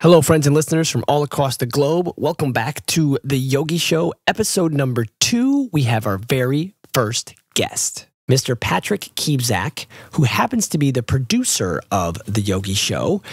Hello, friends and listeners from all across the globe. Welcome back to The Yogi Show, episode number 2. We have our very first guest, Mr. Patrick Kiebzak, who happens to be the producer of The Yogi Show,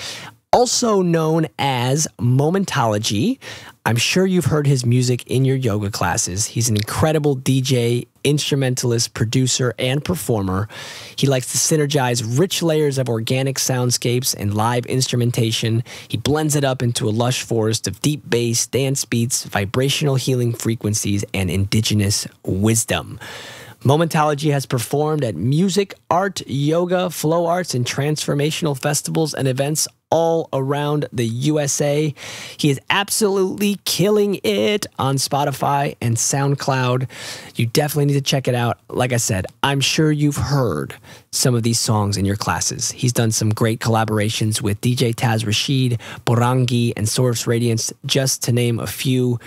also known as Momentology. I'm sure you've heard his music in your yoga classes. He's an incredible DJ, instrumentalist, producer, and performer. He likes to synergize rich layers of organic soundscapes and live instrumentation. He blends it up into a lush forest of deep bass, dance beats, vibrational healing frequencies, and indigenous wisdom. Momentology has performed at music, art, yoga, flow arts, and transformational festivals and events all around the USA. He is absolutely killing it on Spotify and SoundCloud. You definitely need to check it out. Like I said, I'm sure you've heard some of these songs in your classes. He's done some great collaborations with DJ Taz Rashid, Borangi, and Source Radiance, just to name a few.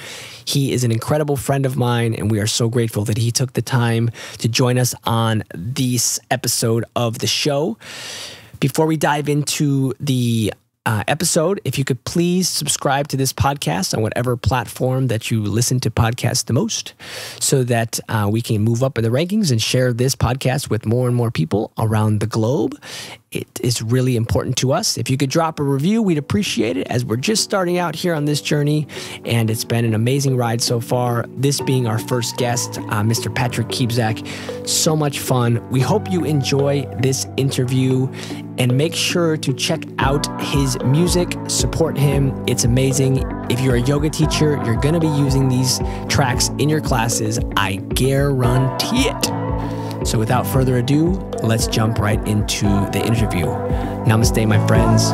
He is an incredible friend of mine, and we are so grateful that he took the time to join us on this episode of the show. Before we dive into the episode, if you could please subscribe to this podcast on whatever platform that you listen to podcasts the most, so that we can move up in the rankings and share this podcast with more and more people around the globe. It is really important to us. If you could drop a review, we'd appreciate it, as we're just starting out here on this journey, and it's been an amazing ride so far. This being our first guest, Mr. Patrick Kiebzak. So much fun. We hope you enjoy this interview, and make sure to check out his music, support him. It's amazing. If you're a yoga teacher, you're going to be using these tracks in your classes. I guarantee it. So without further ado, let's jump right into the interview. Namaste, my friends.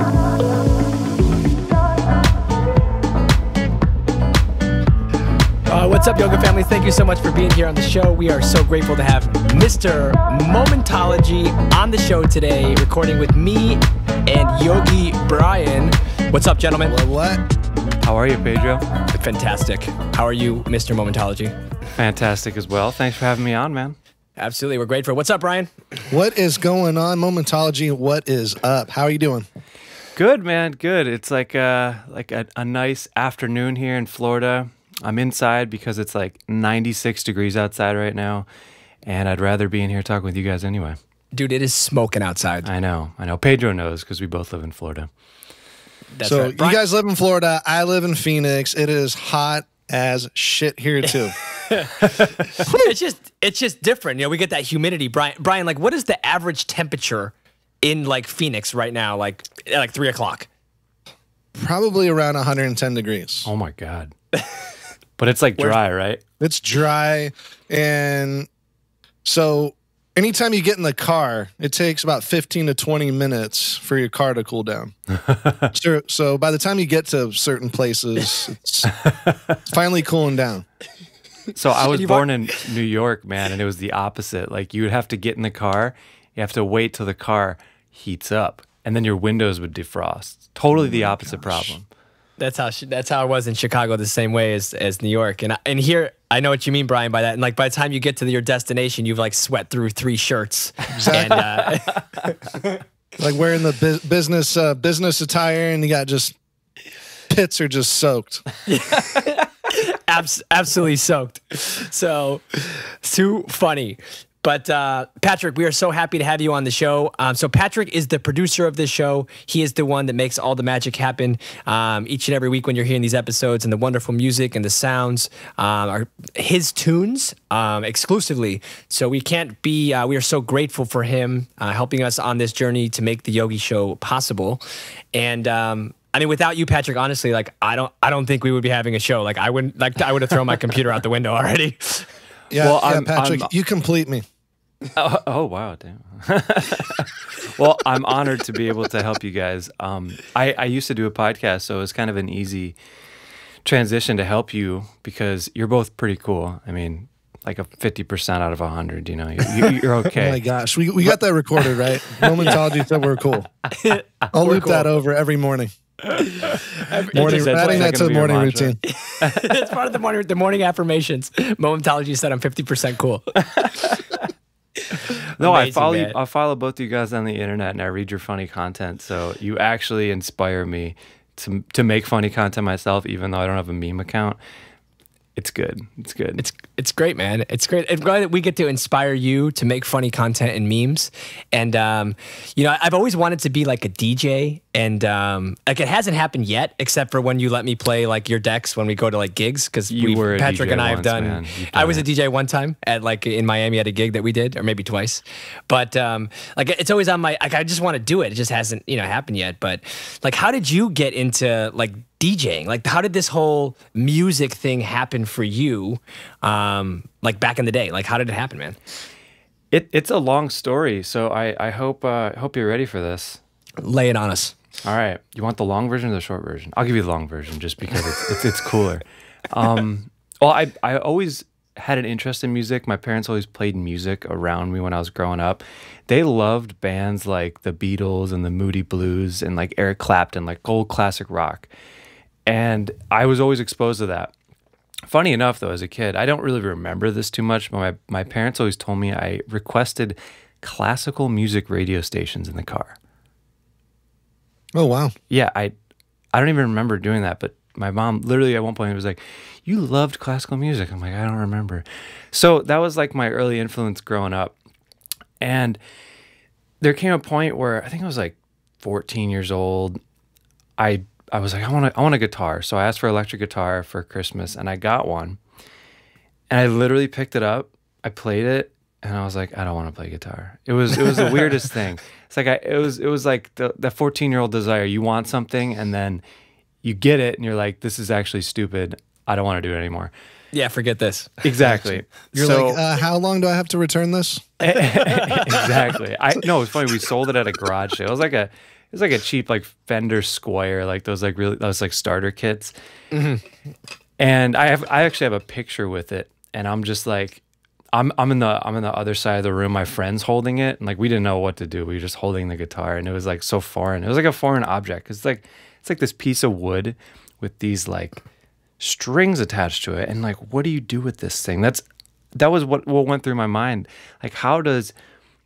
What's up, yoga family? Thank you so much for being here on the show. We are so grateful to have Mr. Momentology on the show today, recording with me and Yogi Brian. What's up, gentlemen? What? How are you, Pedro? Fantastic. How are you, Mr. Momentology? Fantastic as well. Thanks for having me on, man. Absolutely. We're grateful. What's up, Brian? What is going on, Momentology? What is up? How are you doing? Good, man. Good. It's like a nice afternoon here in Florida. I'm inside because it's like 96 degrees outside right now, and I'd rather be in here talking with you guys anyway. Dude, it is smoking outside. I know. Pedro knows because we both live in Florida. That's so right. You guys live in Florida. I live in Phoenix. It is hot as shit here too. It's just different. You know, we get that humidity. Brian, like, what is the average temperature in like Phoenix right now? Like at like 3 o'clock? Probably around 110 degrees. Oh my God. But it's like dry, right? It's dry. And so anytime you get in the car, it takes about 15 to 20 minutes for your car to cool down. So by the time you get to certain places, it's finally cooling down. So I was born in New York, man, and it was the opposite. Like, you would have to get in the car, you have to wait till the car heats up, and then your windows would defrost. Totally the opposite problem. That's how it was in Chicago, the same way as New York. And here, I know what you mean, Brian, by that. And like, by the time you get to your destination, you've like sweat through 3 shirts. Exactly. And, like wearing the business attire, and you got just pits are just soaked. Absolutely soaked. So, too funny. But Patrick, we are so happy to have you on the show. So Patrick is the producer of this show. He is the one that makes all the magic happen each and every week when you're hearing these episodes, and the wonderful music and the sounds are his tunes exclusively. So we can't be, we are so grateful for him helping us on this journey to make the Yogi Show possible. And I mean, without you, Patrick, honestly, like I don't think we would be having a show. Like I would have thrown my computer out the window already. Yeah, well, Patrick, you complete me. Oh wow, damn. Well, I'm honored to be able to help you guys. I used to do a podcast, so it was kind of an easy transition to help you because you're both pretty cool. I mean, like a 50% out of 100, you know, you're okay. Oh my gosh, we got that recorded, right? Momentology said we're cool. I'll loop that over every morning. Adding that to the morning routine. It's part of the morning affirmations. Momentology said I'm 50% cool. No, amazing, I follow both you guys on the internet, and I read your funny content. So you actually inspire me to make funny content myself, even though I don't have a meme account. It's good. It's good. It's great, man. It's great. I'm glad that we get to inspire you to make funny content and memes. And you know, I've always wanted to be like a DJ, and like it hasn't happened yet, except for when you let me play like your decks when we go to like gigs, because Patrick and I have done. I was a DJ one time at like in Miami at a gig that we did, or maybe twice. But like it's always on my. Like I just want to do it. It just hasn't happened yet. But like, how did you get into like DJing? Like, how did this whole music thing happen for you? Like back in the day, like how did it happen, man? It's a long story, so I hope you're ready for this. Lay it on us. All right, you want the long version or the short version? I'll give you the long version just because it's cooler. Well, I always had an interest in music. My parents always played music around me when I was growing up. They loved bands like the Beatles and the Moody Blues and like Eric Clapton, like old classic rock. And I was always exposed to that. Funny enough, though, as a kid, I don't really remember this too much, but my parents always told me I requested classical music radio stations in the car. Oh, wow. Yeah, I don't even remember doing that, but my mom literally at one point was like, "You loved classical music." I'm like, "I don't remember." So that was like my early influence growing up. And there came a point where I think I was like 14 years old. I was like, I want a guitar. So I asked for an electric guitar for Christmas, and I got one. And I literally picked it up. I played it, and I was like, I don't want to play guitar. It was the weirdest thing. It's like it was like the 14-year-old desire. You want something, and then you get it, and you're like, this is actually stupid. I don't want to do it anymore. Yeah, forget this. Exactly. You're like, how long do I have to return this? Exactly. No, it's funny. We sold it at a garage sale. It was like a cheap like Fender Squire, like those like starter kits. Mm-hmm. And I actually have a picture with it, and I'm just like, I'm in the other side of the room. My friend's holding it, and like we didn't know what to do. We were just holding the guitar, and it was like so foreign. It was like a foreign object. It's like this piece of wood with these like strings attached to it, and like, what do you do with this thing? That was what went through my mind. Like, how does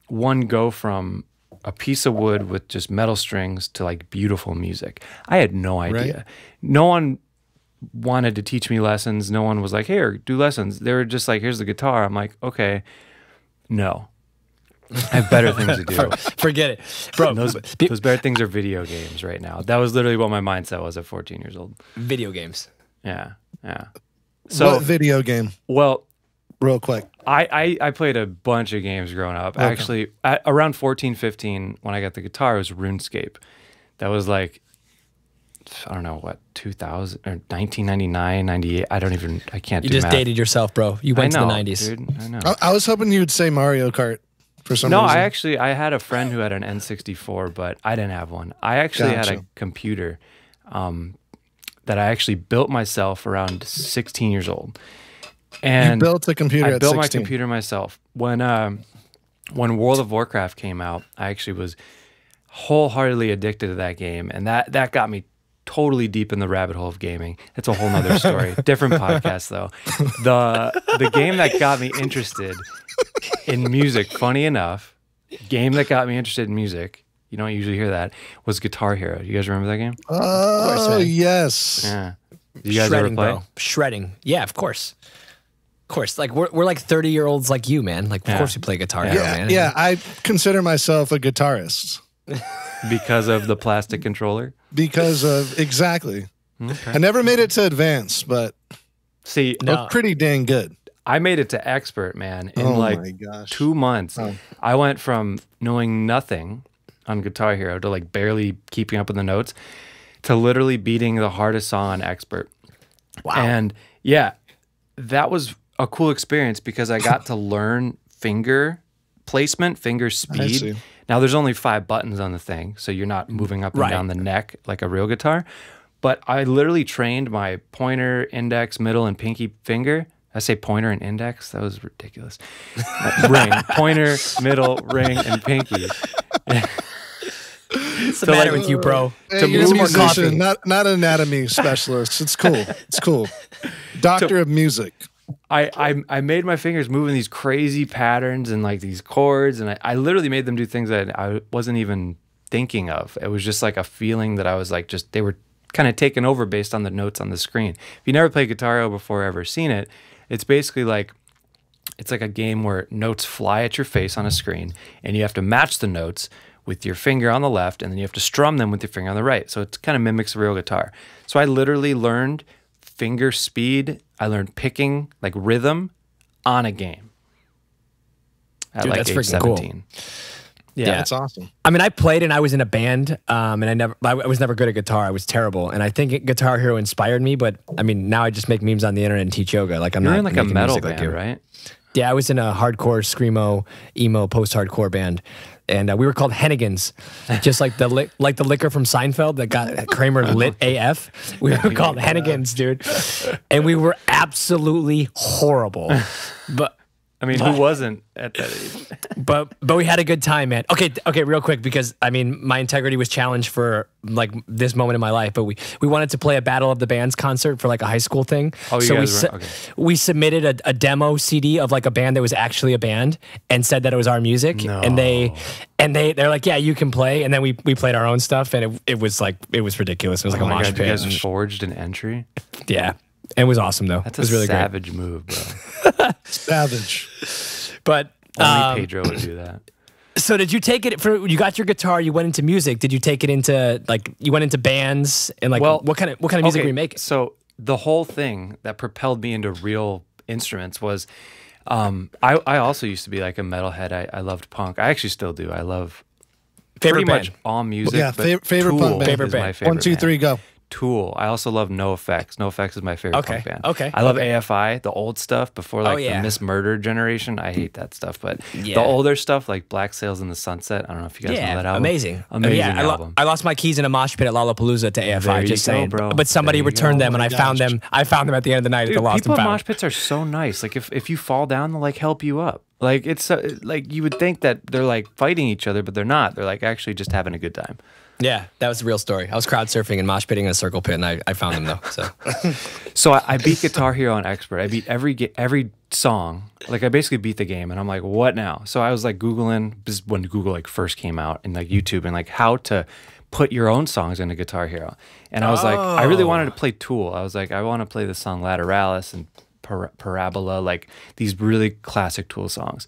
one go from a piece of wood with just metal strings to like beautiful music? I had no idea. Right. No one wanted to teach me lessons. No one was like, "Here, do lessons." They were just like, "Here's the guitar." I'm like, "Okay, no, I have better things to do." Forget it, bro. Those better things are video games right now. That was literally what my mindset was at 14 years old. Video games. Yeah. So what video game? Well, real quick. I played a bunch of games growing up. Okay. Actually, around 14, 15, when I got the guitar, it was RuneScape. That was like, I don't know, what, 2000 or 1999, 98. I can't do math. You just dated yourself, bro. You went to the 90s. Dude, I know. I was hoping you would say Mario Kart for some reason. No, I had a friend who had an N64, but I didn't have one. I actually had a computer that I actually built myself around 16 years old. And you built a computer at 16? I built my computer myself. When World of Warcraft came out, I actually was wholeheartely addicted to that game, and that got me totally deep in the rabbit hole of gaming. It's a whole nother story. Different podcast, though. The game that got me interested in music, funny enough, game that got me interested in music, you don't usually hear that, was Guitar Hero. You guys remember that game? Oh, yes. Yeah. Did you guys ever play? Bro. Shredding. Yeah, of course. Of course. Like we're like 30-year-olds like you, man. Like of course we play Guitar Hero, man. Yeah, I consider myself a guitarist. Because of the plastic controller? Because of, exactly. Okay. I never made it to advanced, but see, pretty dang good. I made it to expert, man, in 2 months. Oh. I went from knowing nothing on Guitar Hero to like barely keeping up with the notes to literally beating the hardest song on expert. Wow. And yeah, that was a cool experience because I got to learn finger placement, finger speed. Now there's only 5 buttons on the thing, so you're not moving up and down the neck like a real guitar. But I literally trained my pointer, index, middle, and pinky finger. I say pointer and index. That was ridiculous. Ring, pointer, middle, ring, and pinky. What's the matter with you, bro? Hey, you're a musician, not an anatomy specialist. It's cool. It's cool. Doctor of music. I made my fingers move in these crazy patterns and like these chords, and I literally made them do things that I wasn't even thinking of. It was just like a feeling that I was like, they were kind of taken over based on the notes on the screen. If you never played Guitar Hero before or ever seen it, it's basically like, it's like a game where notes fly at your face on a screen, and you have to match the notes with your finger on the left, and then you have to strum them with your finger on the right. So it kind of mimics a real guitar. So I literally learned finger speed. I learned picking, like rhythm, on a game at Dude, like that's age freaking 17. Cool. Yeah, that's awesome. I mean, I played and I was in a band, and I was never good at guitar. I was terrible, and I think Guitar Hero inspired me. But I mean, now I just make memes on the internet and teach yoga. Like I'm You're not in like a making metal music band, like you. right? Yeah, I was in a hardcore screamo, emo, post-hardcore band, and we were called Hennigans, just like the liquor from Seinfeld that got Kramer lit AF. We were called Hennigans, dude, and we were absolutely horrible. But I mean, who wasn't at that age? but we had a good time, man. Okay, real quick, because I mean, my integrity was challenged for like this moment in my life. But we wanted to play a Battle of the Bands concert for like a high school thing. Oh, you so guys were okay. we submitted a demo CD of like a band that was actually a band and said that it was our music. No. And they're like, yeah, you can play. And then we played our own stuff, and it was ridiculous. It was like Oh a my mosh God, pit. you guys forged an entry? Yeah, it was awesome though. That's it was really savage move, bro. Savage. great. But Only Pedro would do that. so did you take it for, you got your guitar, you went into music. Did you take it into like, you went into bands and like, Well, what kind of music were you making? So the whole thing that propelled me into real instruments was, I also used to be like a metalhead. I loved punk. I actually still do. I love Favorite pretty much band? all music. Yeah, but favorite Tool punk band. Favorite is band. my favorite 1, 2, band. 3, go. Tool. I also love NoFX. NoFX is my favorite Okay, punk band. okay, I love AFI, the old stuff before like yeah. the Miss Murder generation. I hate that stuff, but Yeah. the older stuff like Black Sails in the Sunset. I don't know if you guys know that album. Amazing. Amazing Yeah, album. I lost my keys in a mosh pit at Lollapalooza to AFI. There you Just go, saying, bro. but somebody There you returned go. them, and Oh I my found gosh. them. I found them at the end of the night at Dude, the Lost people and in Found. mosh pits are so nice. Like if you fall down, they'll like help you up. Like it's like you would think that they're like fighting each other, but they're not. They're like actually just having a good time. Yeah, that was the real story. I was crowd surfing and mosh pitting in a circle pit, and I found them though. So So I beat Guitar Hero on Expert. I beat every song. Like I basically beat the game, and I'm like, what now? So I was like Googling, this is when Google like first came out, and like YouTube, and like how to put your own songs into Guitar Hero. And I was like, I really wanted to play Tool. I was like, I want to play the song Lateralis and Parabola, like these really classic Tool songs.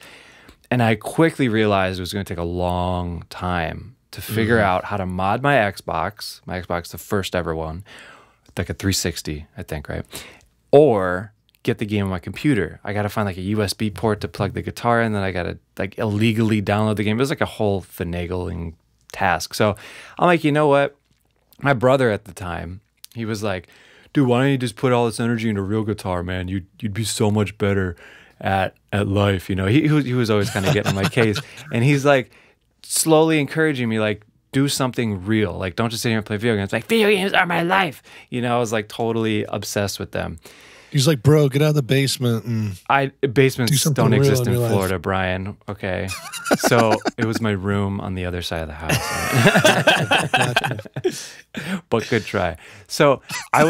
And I quickly realized it was going to take a long time to figure out how to mod my Xbox. My Xbox, the first ever one, like a 360, I think, right? Or get the game on my computer. I got to find like a USB port to plug the guitar in, then I got to like illegally download the game. It was like a whole finagling task. So I'm like, you know what? My brother at the time, he was like, dude, why don't you just put all this energy into real guitar, man? You'd be so much better at life. You know, he was always kind of getting in my case. And he's like slowly encouraging me, like, do something real. Like, don't just sit here and play video games. Like, video games are my life. You know, I was like totally obsessed with them. He's like, bro, get out of the basement. And Basements something don't real exist in in your life. Florida, Brian. Okay. So it was my room on the other side of the house. But good try. So I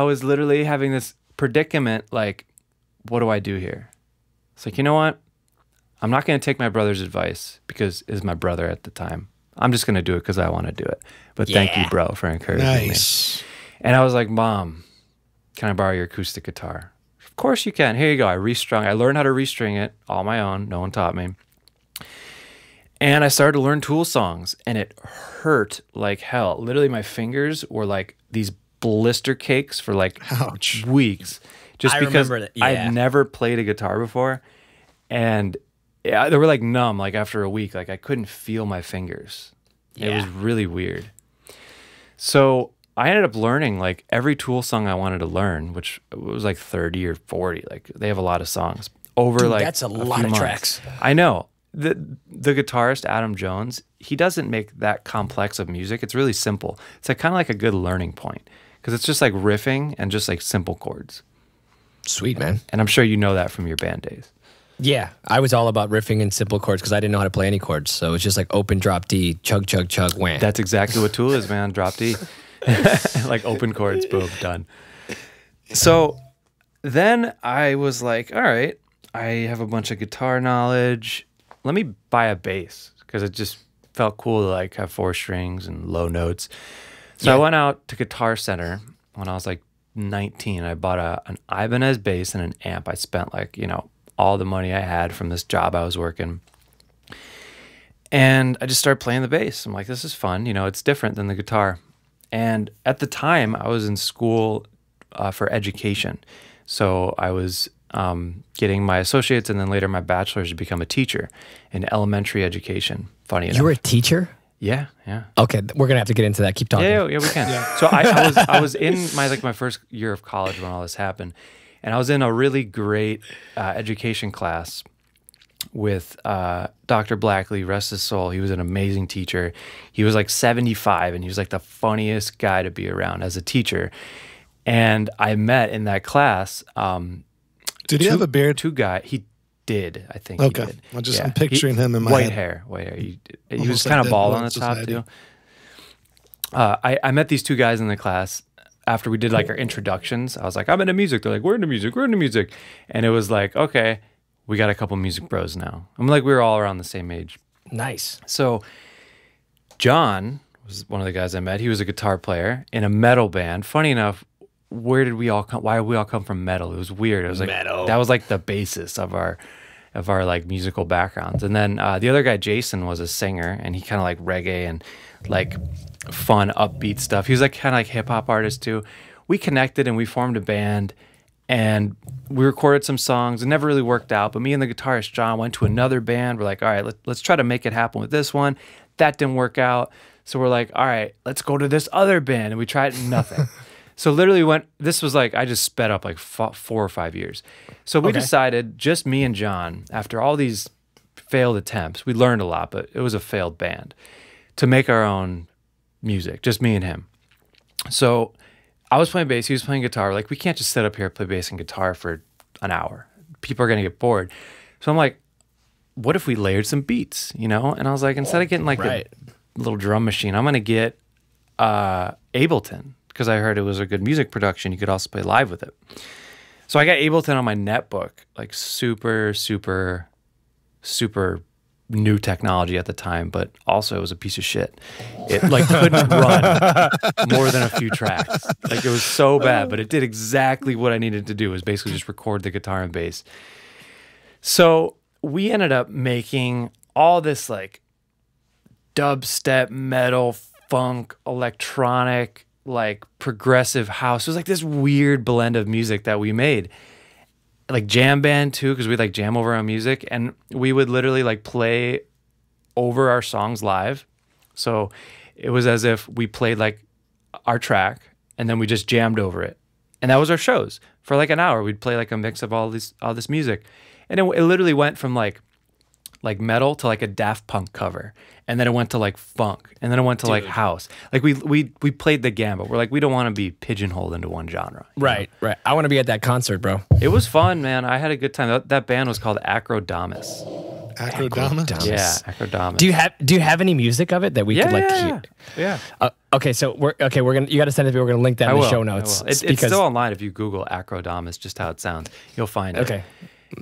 was literally having this predicament, like, what do I do here? It's like, you know what? I'm not going to take my brother's advice because it's my brother at the time. I'm just going to do it because I want to do it. But thank you, bro, for encouraging nice. me. And I was like, Mom, can I borrow your acoustic guitar? Of course you can. Here you go. I learned how to restring it all my own. No one taught me. And I started to learn Tool songs, and it hurt like hell. Literally, my fingers were like these blister cakes for like Ouch. weeks. Just I because remember that, yeah. I'd never played a guitar before. And yeah, they were like numb, like after a week. Like I couldn't feel my fingers. It was really weird. So I ended up learning like every Tool song I wanted to learn, which was like 30 or 40. Like they have a lot of songs over. Dude, like that's a lot few of months. tracks. I know. The guitarist Adam Jones, he doesn't make that complex of music. It's really simple. It's like kind of like a good learning point because it's just like riffing and just like simple chords. Sweet, man. And I'm sure you know that from your band days. Yeah, I was all about riffing and simple chords because I didn't know how to play any chords. So it's just like open, drop D, chug, chug, chug, wham. That's exactly what Tool is, man. Drop D. Like open chords, boom, done. So then I was like, all right, I have a bunch of guitar knowledge. Let me buy a bass because it just felt cool to like have 4 strings and low notes. So I went out to Guitar Center when I was like 19. I bought an Ibanez bass and an amp. I spent like, all the money I had from this job I was working. And I just started playing the bass. I'm like, this is fun. It's different than the guitar. And at the time, I was in school for education. So I was getting my associates and then later my bachelor's to become a teacher in elementary education. Funny enough. You were a teacher? Yeah. Okay, we're gonna have to get into that. Keep talking. Yeah, we can. So I was in my first year of college when all this happened, and I was in a really great education class with Dr. Blackley, rest his soul. He was an amazing teacher. He was like 75, and he was like the funniest guy to be around as a teacher. And I met in that class. Did he have a beard? Two guys. He did. I think. Okay. He did. I'm picturing him in my white head. hair. He was kind of bald on the top too. I met these two guys in the class after we did like our introductions. I was like, I'm into music. They're like, we're into music. And it was like, okay, we got a couple music bros now. I'm like, we were all around the same age. Nice. So John was one of the guys I met. He was a guitar player in a metal band. Funny enough, where did we all come? Why did we all come from metal? It was weird. It was like metal. That was like the basis of our like musical backgrounds. And then the other guy, Jason, was a singer, and he kind of like reggae and like fun, upbeat stuff. He was like kind of like hip hop artist too. We connected and we formed a band, and we recorded some songs. It never really worked out, but me and the guitarist John went to another band. We're like, all right, let's try to make it happen with this one. That didn't work out, so we're like, all right, let's go to this other band, and we tried nothing. So literally this was like, I just sped up like 4 or 5 years. So we decided, just me and John, after all these failed attempts, we learned a lot, but it was a failed band, to make our own music, just me and him. So I was playing bass, he was playing guitar. Like, we can't just sit up here and play bass and guitar for an hour. People are going to get bored. So I'm like, what if we layered some beats, And I was like, instead of getting like the little drum machine, I'm going to get Ableton, because I heard it was a good music production. You could also play live with it. So I got Ableton on my netbook, like super, super, super new technology at the time, but also it was a piece of shit. It like couldn't run more than a few tracks. Like, it was so bad, but it did exactly what I needed to do, was basically just record the guitar and bass. So we ended up making all this like dubstep, metal, funk, electronic, like progressive house. It was like this weird blend of music that we made, like jam band too, because we'd like jam over our music, and we would literally like play over our songs live. So it was as if we played like our track and then we just jammed over it, and that was our shows for like an hour. We'd play like a mix of all this music, and it literally went from like metal to like a Daft Punk cover, and then it went to like funk, and then it went to like house. Like we played the gambit. We're like, we don't want to be pigeonholed into one genre. Right. I want to be at that concert, bro. It was fun, man. I had a good time. That band was called Acrodomaus. Acrodomaus? Yeah, Acrodomaus. Do you have any music of it that we could like hear? Yeah. Okay, so we're gonna, you got to send it to me. We're gonna link that in the show notes. It's still online. If you Google Acrodomaus, just how it sounds, you'll find it. Okay.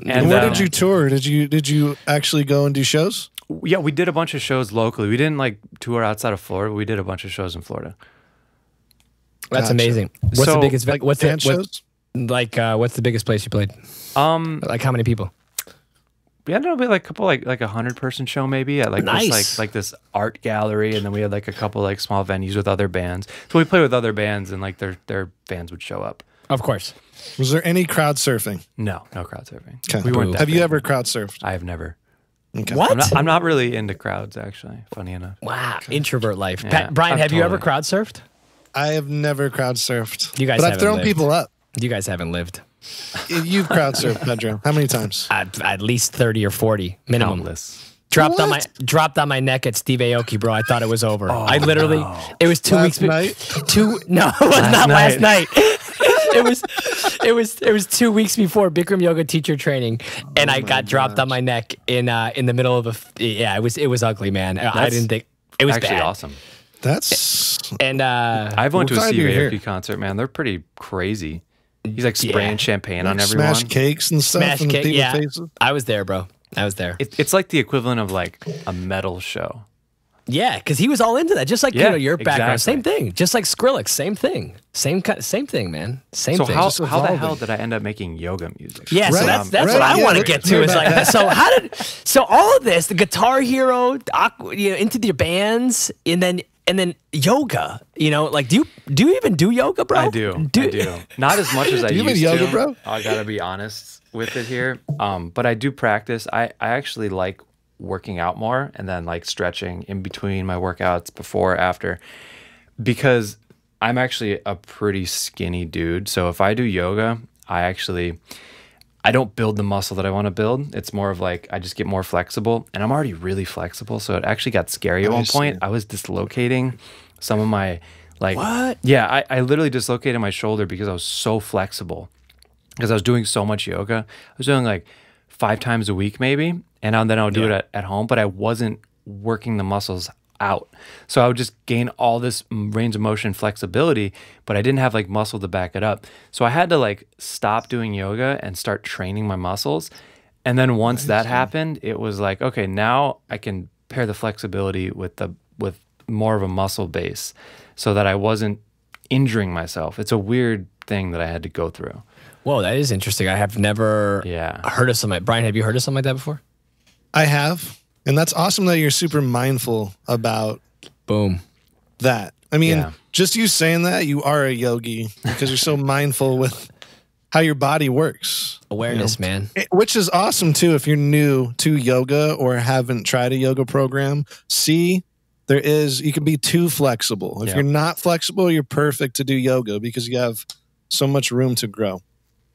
And where did you tour? Did you actually go and do shows? Yeah, we did a bunch of shows locally. We didn't like tour outside of Florida. We did a bunch of shows in Florida. That's amazing. What's the biggest? Like dance shows? What's the biggest place you played? Like how many people? We ended up with like a couple like 100-person show maybe at like nice. this art gallery, and then we had like a couple like small venues with other bands. So we played with other bands, and like their fans would show up. Of course. Was there any crowd surfing? No crowd surfing. Okay. We weren't. Have you ever crowd surfed? I have never. Okay. What? I'm not really into crowds, actually. Funny enough. Wow, introvert life. Yeah, Brian, have you ever crowd surfed? I have never crowd surfed. You guys, but I've haven't thrown lived. people up. You guys haven't lived. You've crowd surfed, Pedro. How many times? At least 30 or 40 minimum. Countless. Dropped on my neck at Steve Aoki, bro. I thought it was over. I literally, it was 2 weeks. Night? No, it was not last night. It was 2 weeks before Bikram yoga teacher training, and I got dropped on my neck in the middle of it was ugly, man. I didn't think it was actually bad. Awesome. That's And I've went to a glad Steve you're Aoki here. concert, man. They're pretty crazy. He's like spraying champagne on everyone. smash cakes and stuff Smash in cake, people's yeah. faces. I was there, bro. I was there. It's like the equivalent of like a metal show. Yeah, because he was all into that, just like Yeah, your background. exactly. Same thing, just like Skrillex. Same thing. Same thing, man. Same So thing. how Just the evolving. hell did I end up making yoga music? Yeah, so Right, that's right, what I yeah. want to get to. Hear Is about like, that. so all of this, the Guitar Hero, into the bands, and then yoga. Like, do you even do yoga, bro? I do. Not as much as I Do you used even yoga, to. bro? I gotta be honest with it here. But I do practice. I actually like working out more and then like stretching in between my workouts, before, after, because I'm actually a pretty skinny dude. So if I do yoga, I don't build the muscle that I want to build. It's more of like I just get more flexible, and I'm already really flexible. So it actually got scary at one point. I was dislocating some of my What? Yeah, I literally dislocated my shoulder because I was so flexible. Because I was doing so much yoga. I was doing like 5 times a week maybe, and then I would do it at home, but I wasn't working the muscles out. So I would just gain all this range of motion flexibility, but I didn't have like muscle to back it up. So I had to like stop doing yoga and start training my muscles. And then once that happened, it was like, okay, now I can pair the flexibility with more of a muscle base so that I wasn't injuring myself. It's a weird thing that I had to go through. Whoa, that is interesting. I have never heard of something. Brian, have you heard of something like that before? I have. And that's awesome that you're super mindful about that. I mean, just you saying that, you are a yogi because you're so mindful with how your body works. Awareness, man. Which is awesome too if you're new to yoga or haven't tried a yoga program. You can be too flexible. If you're not flexible, you're perfect to do yoga because you have so much room to grow.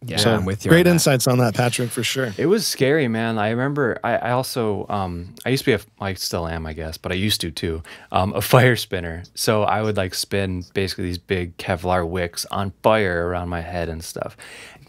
Yeah, so I'm with you. Great insights on that, Patrick, for sure. It was scary, man. I remember I also, I used to be I still am, I guess, but I used to too, a fire spinner. So I would like spin basically these big Kevlar wicks on fire around my head and stuff.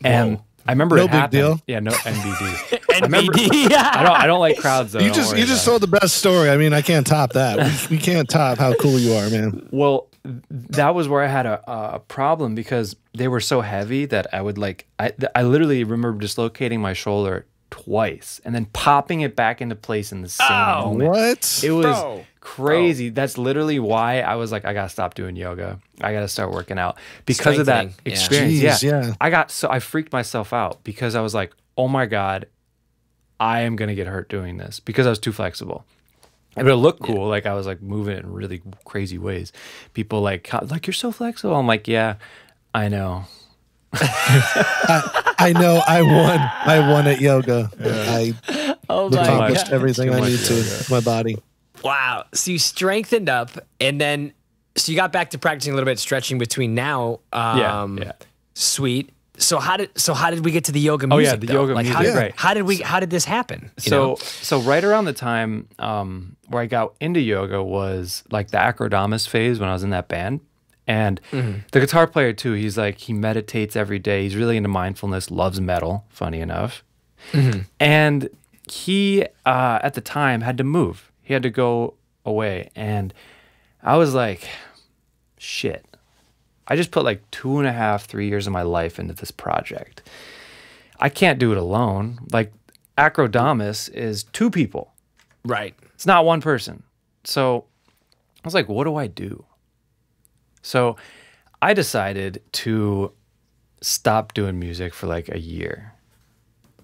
And I remember it happened. No big deal. Yeah, no NBD. NBD. I don't like crowds though. You just told the best story. I mean, I can't top that. We can't top how cool you are, man. Well, that was where I had a problem because they were so heavy that I would I literally remember dislocating my shoulder twice and then popping it back into place in the same moment. What? It was crazy. That's literally why I was like, I gotta stop doing yoga. I gotta start working out because of that experience. Jeez, yeah. I freaked myself out because I was like, oh my God, I am gonna get hurt doing this because I was too flexible. But it looked cool. Like I was like moving it in really crazy ways. People like you're so flexible. I'm like, yeah, I know. I know. I won at yoga. I accomplished everything I need to with my body. Wow. So you strengthened up, and then so you got back to practicing a little bit, stretching between now. Sweet. So how did we get to the yoga music? Oh yeah, the yoga music. Right. How did this happen? So right around the time where I got into yoga was like the Acrodomaus phase when I was in that band. And the guitar player too, he meditates every day. He's really into mindfulness, loves metal, funny enough. And he, at the time, had to move. He had to go away. And I was like, shit. I just put like 2.5, 3 years of my life into this project. I can't do it alone. Like Acrodomaus is 2 people. Right. It's not one person. So I was like, what do I do? So I decided to stop doing music for like a year.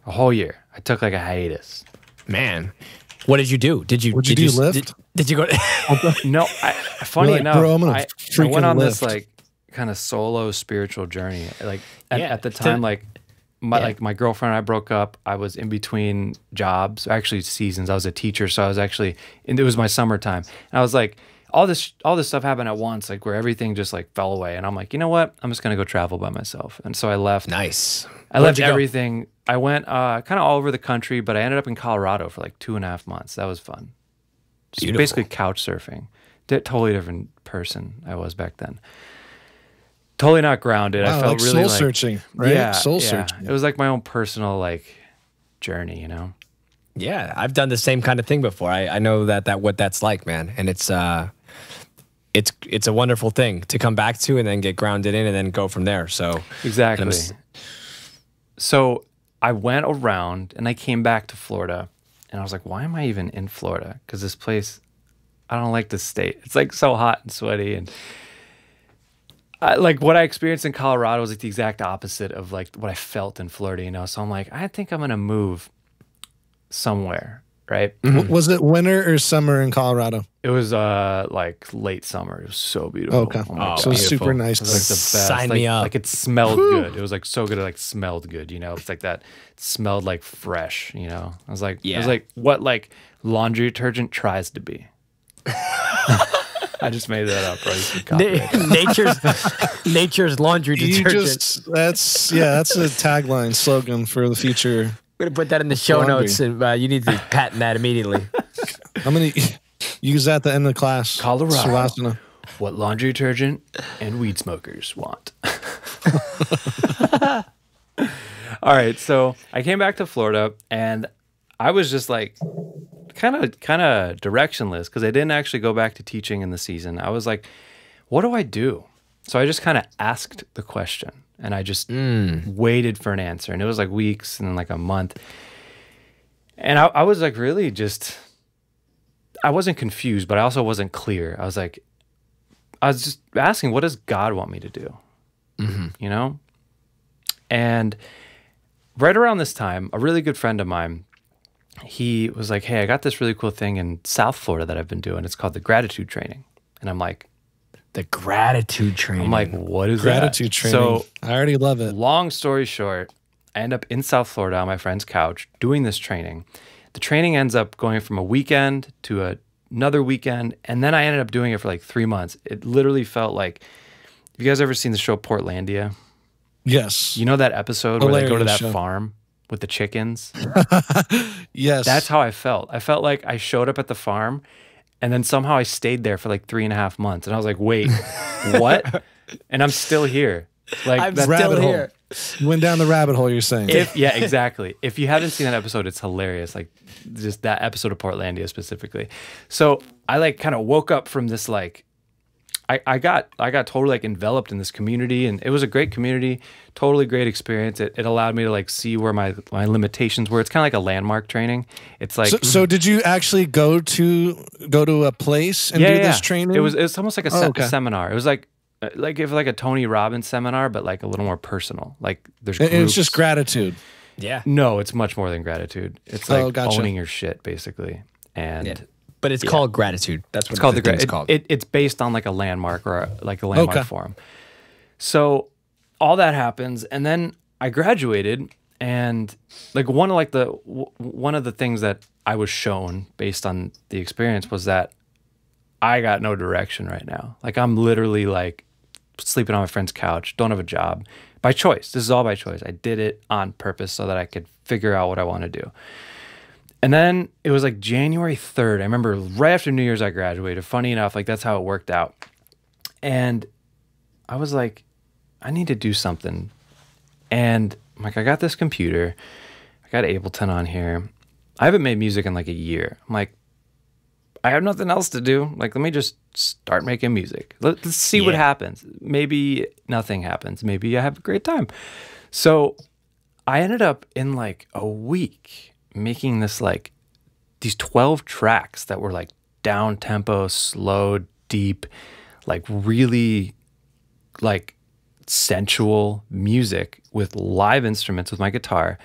A whole year. I took like a hiatus. Man. What did you do? Did you lift? Did you go No, funny enough, bro, I went on this like kind of solo spiritual journey. Like at the time, my girlfriend and I broke up. I was in between jobs, actually seasons. I was a teacher, so I was actually, and it was my summertime. And I was like, all this stuff happened at once, like where everything just like fell away. And I'm like, you know what? I'm just gonna go travel by myself. And so I left. Nice. I left everything. I went kind of all over the country, but I ended up in Colorado for like 2.5 months. That was fun. Just basically couch surfing. Totally different person I was back then. Totally not grounded. Wow, I felt like really soul searching, right? Yeah, soul searching. It was like my own personal like journey, you know. Yeah, I've done the same kind of thing before. I know that what that's like, man, and it's a wonderful thing to come back to and then get grounded in and then go from there. So exactly. So I went around and I came back to Florida, and I was like, why am I even in Florida? Because this place I don't like this state. It's like so hot and sweaty, and like what I experienced in Colorado was like the exact opposite of like what I felt in Florida, you know? So I'm like, I think I'm going to move somewhere, right? Was it winter or summer in Colorado? It was like late summer. It was so beautiful. Okay. Oh my So God. it's super nice. It was like the best. Sign like, me up. Like it smelled good. It was like so good. It like smelled good, you know? It's like that. It smelled like fresh, you know? I was like, it was like what like laundry detergent tries to be. I just made that up, right? Nature's laundry detergent. That's a tagline slogan for the future. We're gonna put that in the show notes, and you need to patent that immediately. I'm gonna use that at the end of the class. Colorado. Savasana. What laundry detergent and weed smokers want. All right, so I came back to Florida, and I was just like kind of directionless because I didn't actually go back to teaching in the season. I was like, what do I do? So I just kind of asked the question, and I just waited for an answer, and it was like weeks and then like a month. And I was like really just, I wasn't confused, but I also wasn't clear. I was just asking, what does God want me to do? You know? And right around this time, a really good friend of mine, he was like, hey, I got this really cool thing in South Florida that I've been doing. It's called the gratitude training. And I'm like, the gratitude training. I'm like, what is Gratitude that? training. So I already love it. long story short, I end up in South Florida on my friend's couch doing this training. The training ends up going from a weekend to another weekend. And then I ended up doing it for like 3 months. It literally felt like, have you guys ever seen the show Portlandia? Yes. You know that episode where they go to that Hilarious show. farm with the chickens? Yes. That's how I felt. I felt like I showed up at the farm and then somehow I stayed there for like 3.5 months. And I was like, wait, what? And I'm still here. Like I'm that's still rabbit hole. here. You went down the rabbit hole, you're saying. yeah, exactly. If you haven't seen that episode, it's hilarious. Like just that episode of Portlandia specifically. So I like kind of woke up from this like, I got totally like enveloped in this community, and it was a great community, totally great experience. It allowed me to like see where my limitations were. It's kind of like a landmark training. It's like so did you actually go to a place and do this training? It was almost like a seminar. It was like a Tony Robbins seminar, but like a little more personal. Like there's and groups. it's just gratitude. Yeah. No, it's much more than gratitude. It's like gotcha. owning your shit basically. And But it's called gratitude. That's what it's called. thing's called. It's based on like a landmark or like a landmark forum. So all that happens, and then I graduated, and like one of the things that I was shown based on the experience was that I got no direction right now. Like I'm literally like sleeping on my friend's couch, don't have a job by choice. This is all by choice. I did it on purpose so that I could figure out what I want to do. And then it was like January 3rd. I remember right after New Year's I graduated. Funny enough, like that's how it worked out. And I was like, I need to do something. And I'm like, I got this computer. I got Ableton on here. I haven't made music in like a year. I'm like, I have nothing else to do. Like, let me just start making music. Let's see what happens. Maybe nothing happens. Maybe I have a great time. So I ended up in like a week making this like these 12 tracks that were like down tempo, slow, deep, like really like sensual music with live instruments with my guitar,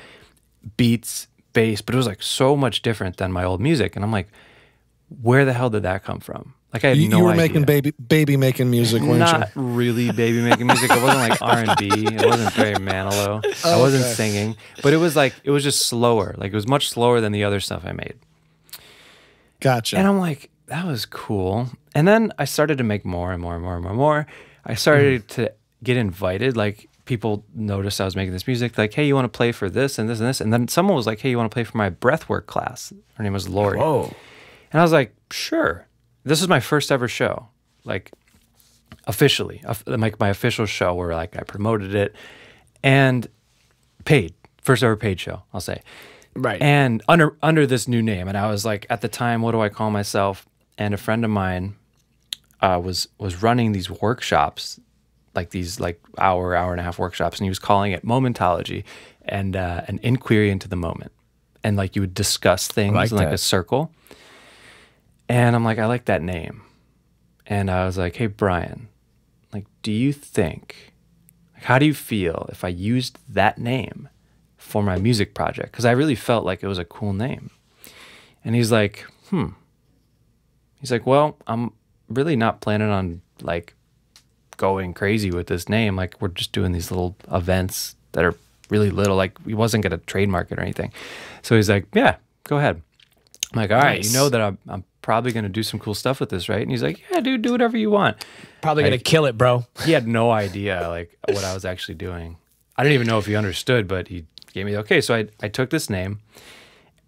beats, bass, but it was like so much different than my old music. And I'm like, where the hell did that come from? Like I had no idea. You were making baby making music, weren't you? Not really baby making music. It wasn't like R&B. It wasn't very Manilow. I wasn't singing, but it was just slower. Like it was much slower than the other stuff I made. Gotcha. And I'm like, that was cool. And then I started to make more and more and more and more and more. I started to get invited. Like people noticed I was making this music. Like, hey, you want to play for this and this and this? And then someone was like, hey, you want to play for my breathwork class? Her name was Lori. Whoa. And I was like, sure. This is my first ever show, like officially, like my official show where like I promoted it and paid, first ever paid show, I'll say. Right. And under this new name. And I was like, at the time, what do I call myself? And a friend of mine was running these workshops, like these like hour and a half workshops, and he was calling it Momentology and an inquiry into the moment. And like you would discuss things in like a circle. And I'm like, I like that name. And I was like, hey, Brian, like, do you think, like, how do you feel if I used that name for my music project? Because I really felt like it was a cool name. And he's like, He's like, well, I'm really not planning on like going crazy with this name. Like, we're just doing these little events that are really little. Like, we wasn't going to trademark it or anything. So he's like, yeah, go ahead. I'm like, all right, you know that I'm probably going to do some cool stuff with this, right? And he's like, yeah, dude, do whatever you want. Probably going to kill it, bro. He had no idea like what I was actually doing. I didn't even know if he understood, but he gave me the okay. So I took this name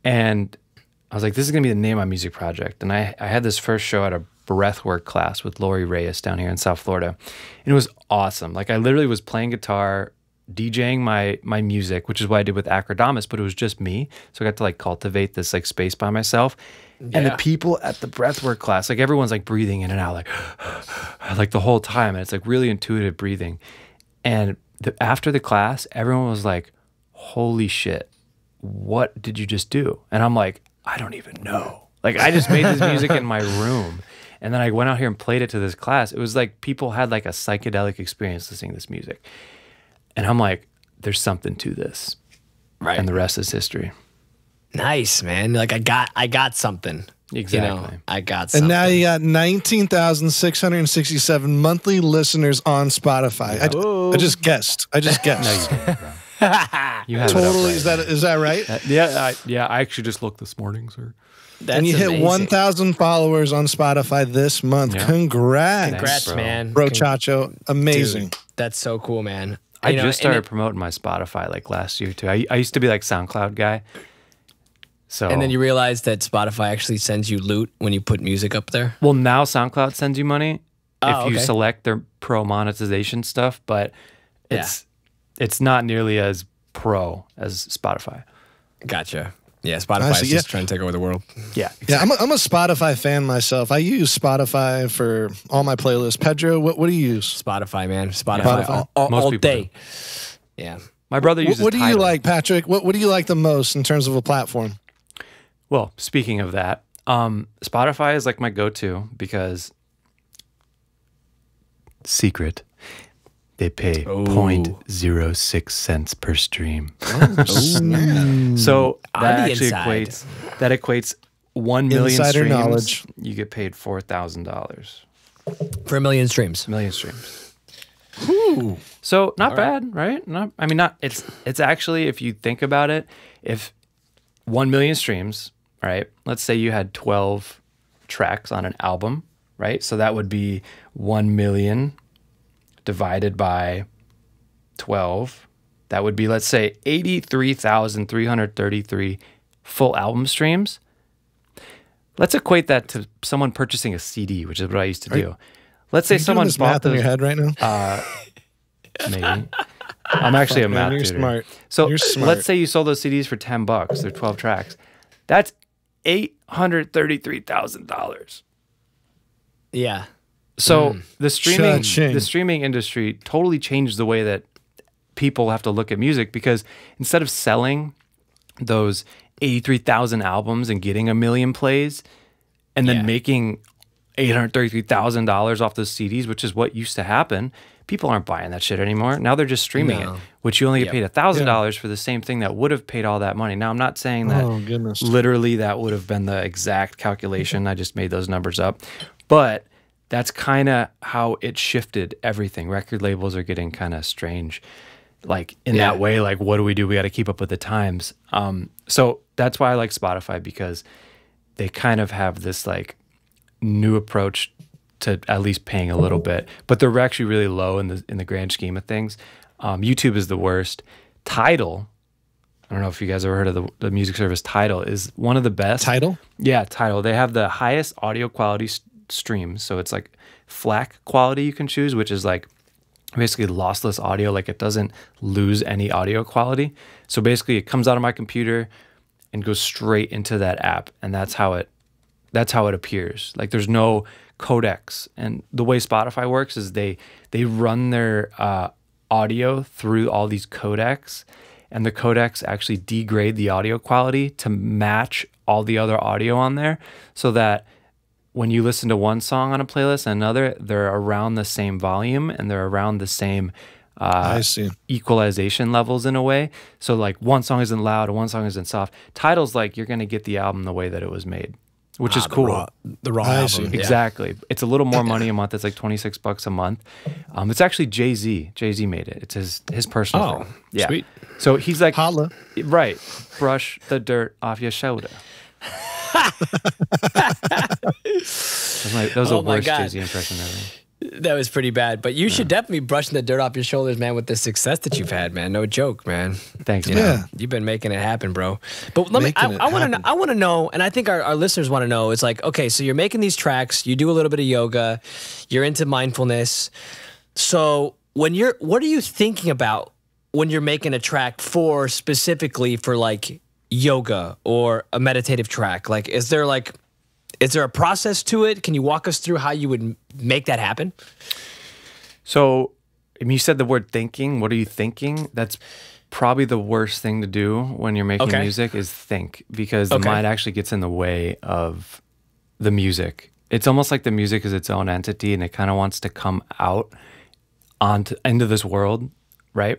and I was like, this is going to be the name of my music project. And I had this first show at a breathwork class with Lori Reyes down here in South Florida. And it was awesome. Like, I literally was playing guitar, DJing my music, which is what I did with Acrodomaus, but it was just me. So I got to like cultivate this like space by myself. Yeah. And the people at the breathwork class, like everyone's like breathing in and out, like the whole time. And it's like really intuitive breathing. And after the class, everyone was like, holy shit, what did you just do? And I'm like, I don't even know. Like, I just made this music in my room. And then I went out here and played it to this class. It was like people had like a psychedelic experience listening to this music. And I'm like, there's something to this. Right. And the rest is history. Nice, man. Like, I got something. Exactly. You know, I got something. And now you got 19,667 monthly listeners on Spotify. I just guessed. I just guessed. No, you didn't, bro. You have Totally. it up right. Is that right? Yeah. I actually just looked this morning, sir. That's and you amazing. hit 1,000 followers on Spotify this month. Yeah. Congrats. Congrats, bro. man. Bro Chacho. Amazing. Dude, that's so cool, man. I just started promoting my Spotify like last year too. I used to be like SoundCloud guy. So And then you realize that Spotify actually sends you loot when you put music up there? Well, now SoundCloud sends you money if you okay. select their pro monetization stuff, but it's not nearly as pro as Spotify. Gotcha. Yeah, Spotify is just trying to take over the world. Yeah. Exactly. Yeah, I'm a Spotify fan myself. I use Spotify for all my playlists. Pedro, what do you use? Spotify, man. Spotify. All day. Do. Yeah. My brother uses What do you Tidal. like, Patrick? What do you like the most in terms of a platform? Well, speaking of that, Spotify is like my go-to because secret, they pay 0.06 cents per stream. So that actually equates 1 million Insider streams. knowledge. You get paid $4,000 For 1 million streams. 1 million streams. Whew. So not bad, right? It's actually, if you think about it, if 1 million streams, right? Let's say you had 12 tracks on an album, right? So that would be 1 million divided by 12. That would be, let's say, 83,333 full album streams. Let's equate that to someone purchasing a CD, which is what I used to do. Let's say someone doing this bought math in those. your head right now. Maybe. I'm actually a math You're tutor. smart. So You're smart. let's say you sold those CDs for $10. They're 12 tracks. That's $833,000. Yeah. So the Cha-ching. streaming industry totally changed the way that people have to look at music, because instead of selling those 83,000 albums and getting 1 million plays and then making $833,000 off those CDs, which is what used to happen, people aren't buying that shit anymore. Now they're just streaming it, which you only get paid $1,000 for the same thing that would have paid all that money. Now, I'm not saying that literally that would have been the exact calculation. I just made those numbers up. But that's kind of how it shifted everything. Record labels are getting kind of strange, like in that way. Like, what do? We got to keep up with the times. So that's why I like Spotify, because they kind of have this like new approach to at least paying a little bit, but they're actually really low in the grand scheme of things. YouTube is the worst. Tidal, I don't know if you guys ever heard of the music service. Tidal is one of the best. Tidal? Yeah, Tidal. They have the highest audio quality streams. So it's like FLAC quality you can choose, which is like basically lossless audio. Like, it doesn't lose any audio quality. So basically it comes out of my computer and goes straight into that app, and that's how it appears. Like, there's no codecs. And the way Spotify works is they run their audio through all these codecs, and the codecs actually degrade the audio quality to match all the other audio on there, so that when you listen to one song on a playlist and another, they're around the same volume and they're around the same I see. equalization levels in a way. So like one song isn't loud and one song isn't soft. Tidal's like you're going to get the album the way that it was made, which is cool. The raw I album. see. Yeah. Exactly. It's a little more money a month. It's like $26 a month. It's actually Jay-Z. Jay-Z made it. It's his personal thing. Yeah. Sweet. So he's like, Holla. right, brush the dirt off your shoulder. That was the worst Jay-Z impression ever. That was pretty bad, but you should definitely be brushing the dirt off your shoulders, man, with the success that you've had, man. No joke, man. Thanks, You man. know, you've been making it happen, bro. But let me, I want to know, and I think our listeners want to know, it's like, okay, so you're making these tracks, you do a little bit of yoga, you're into mindfulness. So what are you thinking about when you're making a track specifically for like yoga or a meditative track? Like, is there a process to it? Can you walk us through how you would make that happen? So, I mean, you said the word thinking. What are you thinking? That's probably the worst thing to do when you're making music is think, because the mind actually gets in the way of the music. It's almost like the music is its own entity and it kind of wants to come out into this world, right?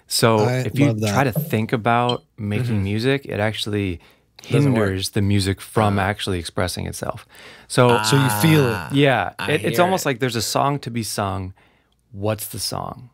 So if you try to think about making music, it actually hinders the music from actually expressing itself. So you feel it. Yeah. It's almost like there's a song to be sung. What's the song?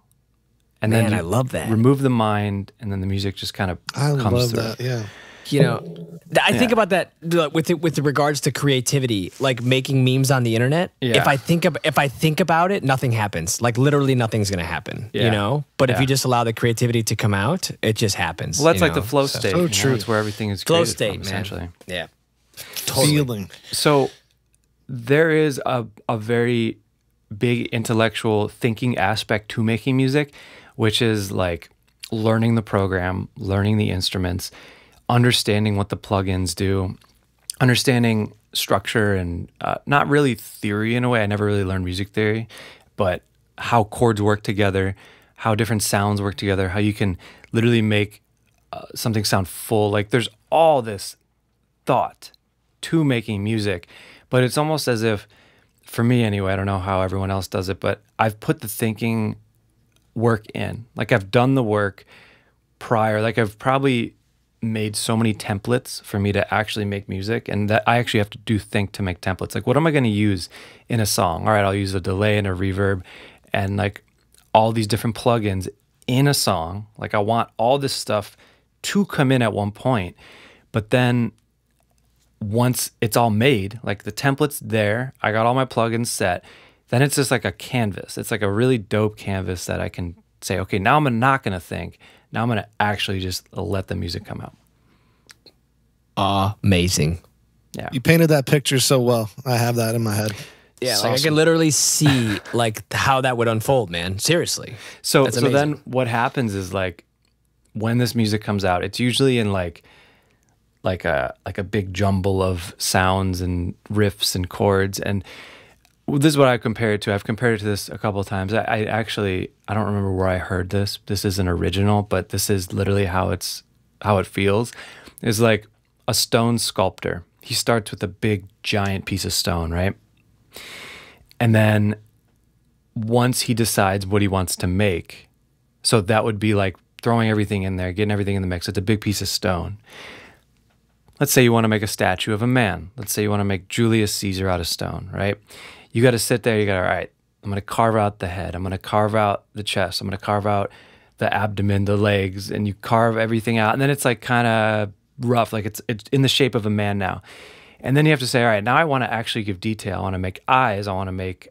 And then I love that. Remove the mind, and then the music just kind of comes love through. that. Yeah. You know, I think about that with regards to creativity, like making memes on the internet. Yeah. If I think about it, nothing happens. Like literally nothing's gonna happen. Yeah. You know. But if Yeah. you just allow the creativity to come out, it just happens. Well, that's you like know? the flow state. So true. It's where everything is Flow created state, from, man. essentially. Yeah. Feeling. So there is a very big intellectual thinking aspect to making music, which is like learning the program, learning the instruments, understanding what the plugins do, understanding structure and not really theory in a way. I never really learned music theory, but how chords work together, how different sounds work together, how you can literally make something sound full. Like there's all this thought to making music, but it's almost as if, for me anyway, I don't know how everyone else does it, but I've put the thinking work in. Like I've done the work prior. Like I've probably made so many templates for me to actually make music, and that I actually have to think to make templates. Like what am I going to use in a song? All right, I'll use a delay and a reverb and like all these different plugins in a song. Like I want all this stuff to come in at one point, but then once it's all made, like the template's there, I got all my plugins set, then it's just like a canvas. It's like a really dope canvas that I can say, okay, now I'm not going to think. Now I'm going to actually just let the music come out. Amazing. Yeah. You painted that picture so well. I have that in my head. Yeah, It's like I awesome. can literally see like how that would unfold, man. Seriously. So That's then amazing. what happens is like when this music comes out, it's usually in like a big jumble of sounds and riffs and chords. And this is what I compare it to. I've compared it to this a couple of times. I don't remember where I heard this. This isn't original, but this is literally how it feels. It's like a stone sculptor. He starts with a big giant piece of stone, right? And then once he decides what he wants to make, so that would be like throwing everything in there, getting everything in the mix. It's a big piece of stone. Let's say you want to make a statue of a man. Let's say you want to make Julius Caesar out of stone, right? You got to sit there. You got to, all right, I'm going to carve out the head. I'm going to carve out the chest. I'm going to carve out the abdomen, the legs, and you carve everything out. And then it's like kind of rough, like it's in the shape of a man now. And then you have to say, all right, now I want to actually give detail. I want to make eyes. I want to make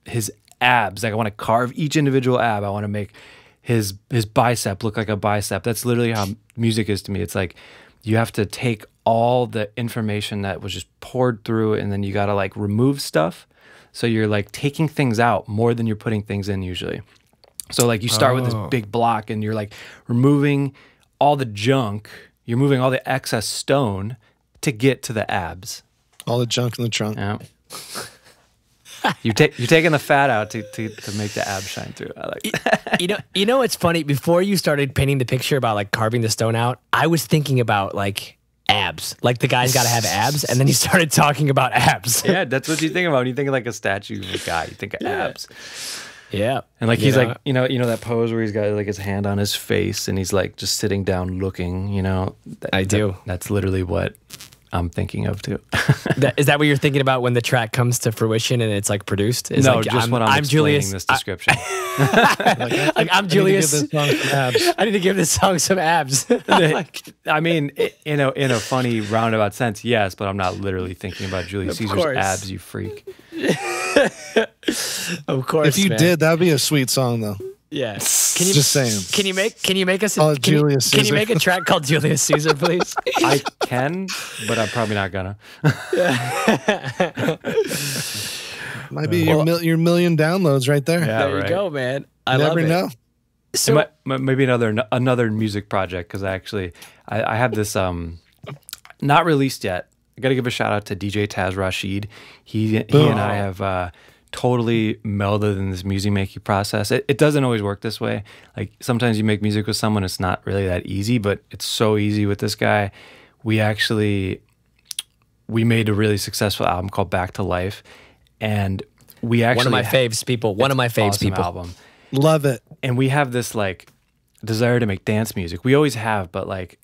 his abs. Like I want to carve each individual ab. I want to make his bicep look like a bicep. That's literally how music is to me. It's like you have to take all the information that was just poured through, and then you got to like remove stuff. So you're like taking things out more than you're putting things in usually. So like you start with this big block and you're like removing all the junk. You're moving all the excess stone to get to the abs. All the junk in the trunk. Yeah. You're taking the fat out to make the abs shine through. I like that. You know, it's funny. Before you started painting the picture about like carving the stone out, I was thinking about like abs. Like the guy's got to have abs, and then he started talking about abs. Yeah, that's what you think about when you think of like a statue of a guy. You think of abs. Yeah, and like he's like you know that pose where he's got like his hand on his face and he's like just sitting down looking. You know, that's literally what I'm thinking of too. Is that what you're thinking about when the track comes to fruition and it's like produced? It's no, like, just when I'm explaining Julius, this description. I'm Julius. I need to give this song some abs. I mean, in a funny roundabout sense, yes, but I'm not literally thinking about Julius Caesar's abs, you freak. Of course. If you did, that'd be a sweet song, though. Yeah. Just saying. Can you make us can you make a track called Julius Caesar, please? I can, but I'm probably not gonna. Might be your million downloads right there. Yeah, there you go, man. I never know. So maybe another music project, because I have this not released yet. I got to give a shout out to DJ Taz Rashid. He and I have totally melded in this music making process. It doesn't always work this way. Like sometimes you make music with someone, it's not really that easy, but it's so easy with this guy. We made a really successful album called Back to Life, and we actually one of my faves people album. Love it. And we have this like desire to make dance music. We always have, but like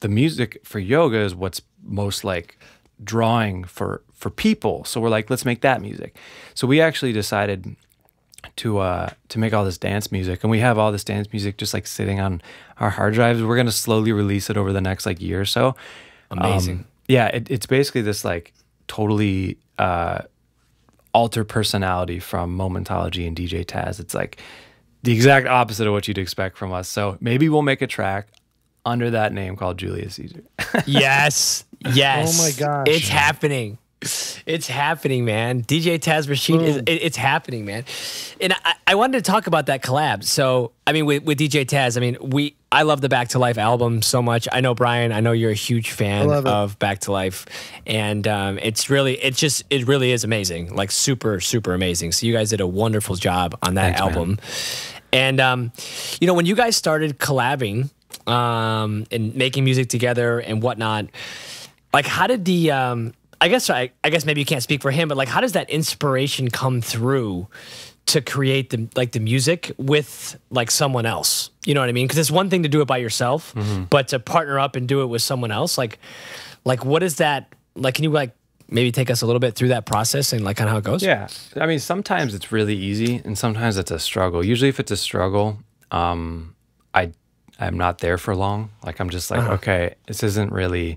the music for yoga is what's most like drawing for people. So we're like, let's make that music. So we actually decided to make all this dance music, and we have all this dance music just like sitting on our hard drives. We're gonna slowly release it over the next like year or so. Amazing. Yeah, it's basically this like totally alter personality from Momentology and DJ Taz. It's like the exact opposite of what you'd expect from us. So maybe we'll make a track under that name called Julius Caesar. Yes. Oh my gosh. It's happening. It's happening, man. DJ Taz Rashid, it's happening, man. And I wanted to talk about that collab. So, I mean, with DJ Taz, I mean, I love the Back to Life album so much. I know, Brian, I know you're a huge fan of Back to Life. And it really is amazing. Like super, super amazing. So you guys did a wonderful job on that album. Man. And, you know, when you guys started collabing and making music together and whatnot, like how did the... I guess maybe you can't speak for him, but like, how does that inspiration come through to create the music with like someone else? You know what I mean? Because it's one thing to do it by yourself, but to partner up and do it with someone else, like what is that? Like, can you like maybe take us a little bit through that process and like kind of how it goes? Yeah, I mean, sometimes it's really easy, and sometimes it's a struggle. Usually, if it's a struggle, I'm not there for long. Like I'm just like, okay, this isn't really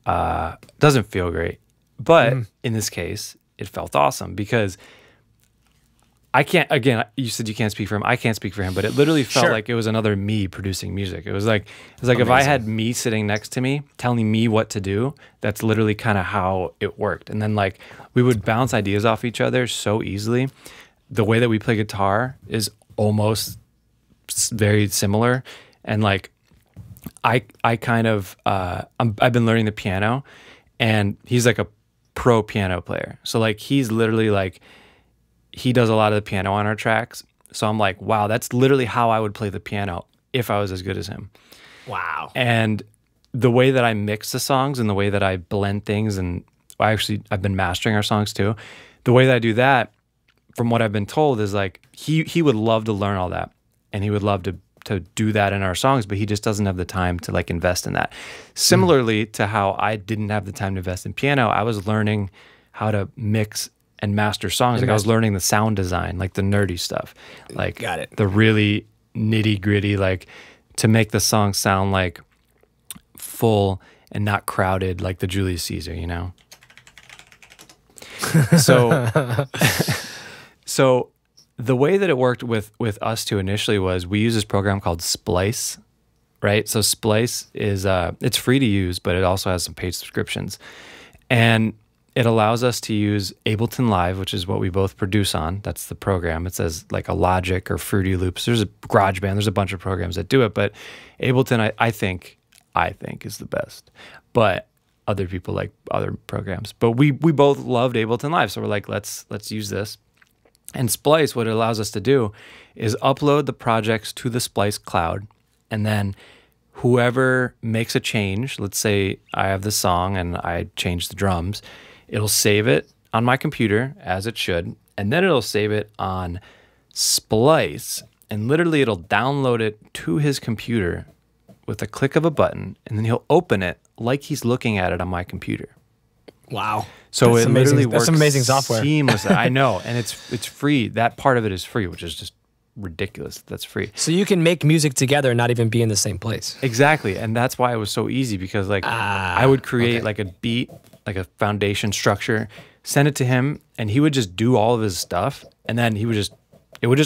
doesn't feel great. But in this case, it felt awesome because I can't, again, you said you can't speak for him. I can't speak for him, but it literally felt like it was another me producing music. It was like if I had me sitting next to me, telling me what to do, that's literally kind of how it worked. And then like we would bounce ideas off each other so easily. The way that we play guitar is almost very similar. And like I kind of, I've been learning the piano, and he's like a pro piano player. So like he's literally like, he does a lot of the piano on our tracks. So I'm like, wow, that's literally how I would play the piano if I was as good as him. Wow. And the way that I mix the songs and the way that I blend things, and I've been mastering our songs too. The way that I do that, from what I've been told, is like he would love to learn all that, and he would love to do that in our songs, but he just doesn't have the time to like invest in that. Similarly to how I didn't have the time to invest in piano, I was learning how to mix and master songs. Like I was learning the sound design, like the nerdy stuff, like the really nitty gritty, like to make the song sound like full and not crowded, like the Julius Caesar, you know? So the way that it worked with us two initially was we used this program called Splice, right? So Splice is, it's free to use, but it also has some paid subscriptions. And it allows us to use Ableton Live, which is what we both produce on. That's the program. It says like a Logic or Fruity Loops. There's a GarageBand. There's a bunch of programs that do it, but Ableton, I think is the best. But other people like other programs. But we both loved Ableton Live, so we're like, let's use this. And Splice, what it allows us to do is upload the projects to the Splice cloud, and then whoever makes a change, let's say I have the song and I change the drums, it'll save it on my computer as it should, and then it'll save it on Splice, and literally it'll download it to his computer with a click of a button, and then he'll open it like he's looking at it on my computer. Wow. So That's it amazing. literally That's works some amazing software. seamlessly. I know, and it's free. That part of it is free, which is just ridiculous. That's free. So you can make music together and not even be in the same place. Exactly, and that's why it was so easy, because like I would create like a beat, like a foundation structure, send it to him, and he would just do all of his stuff, and then it would just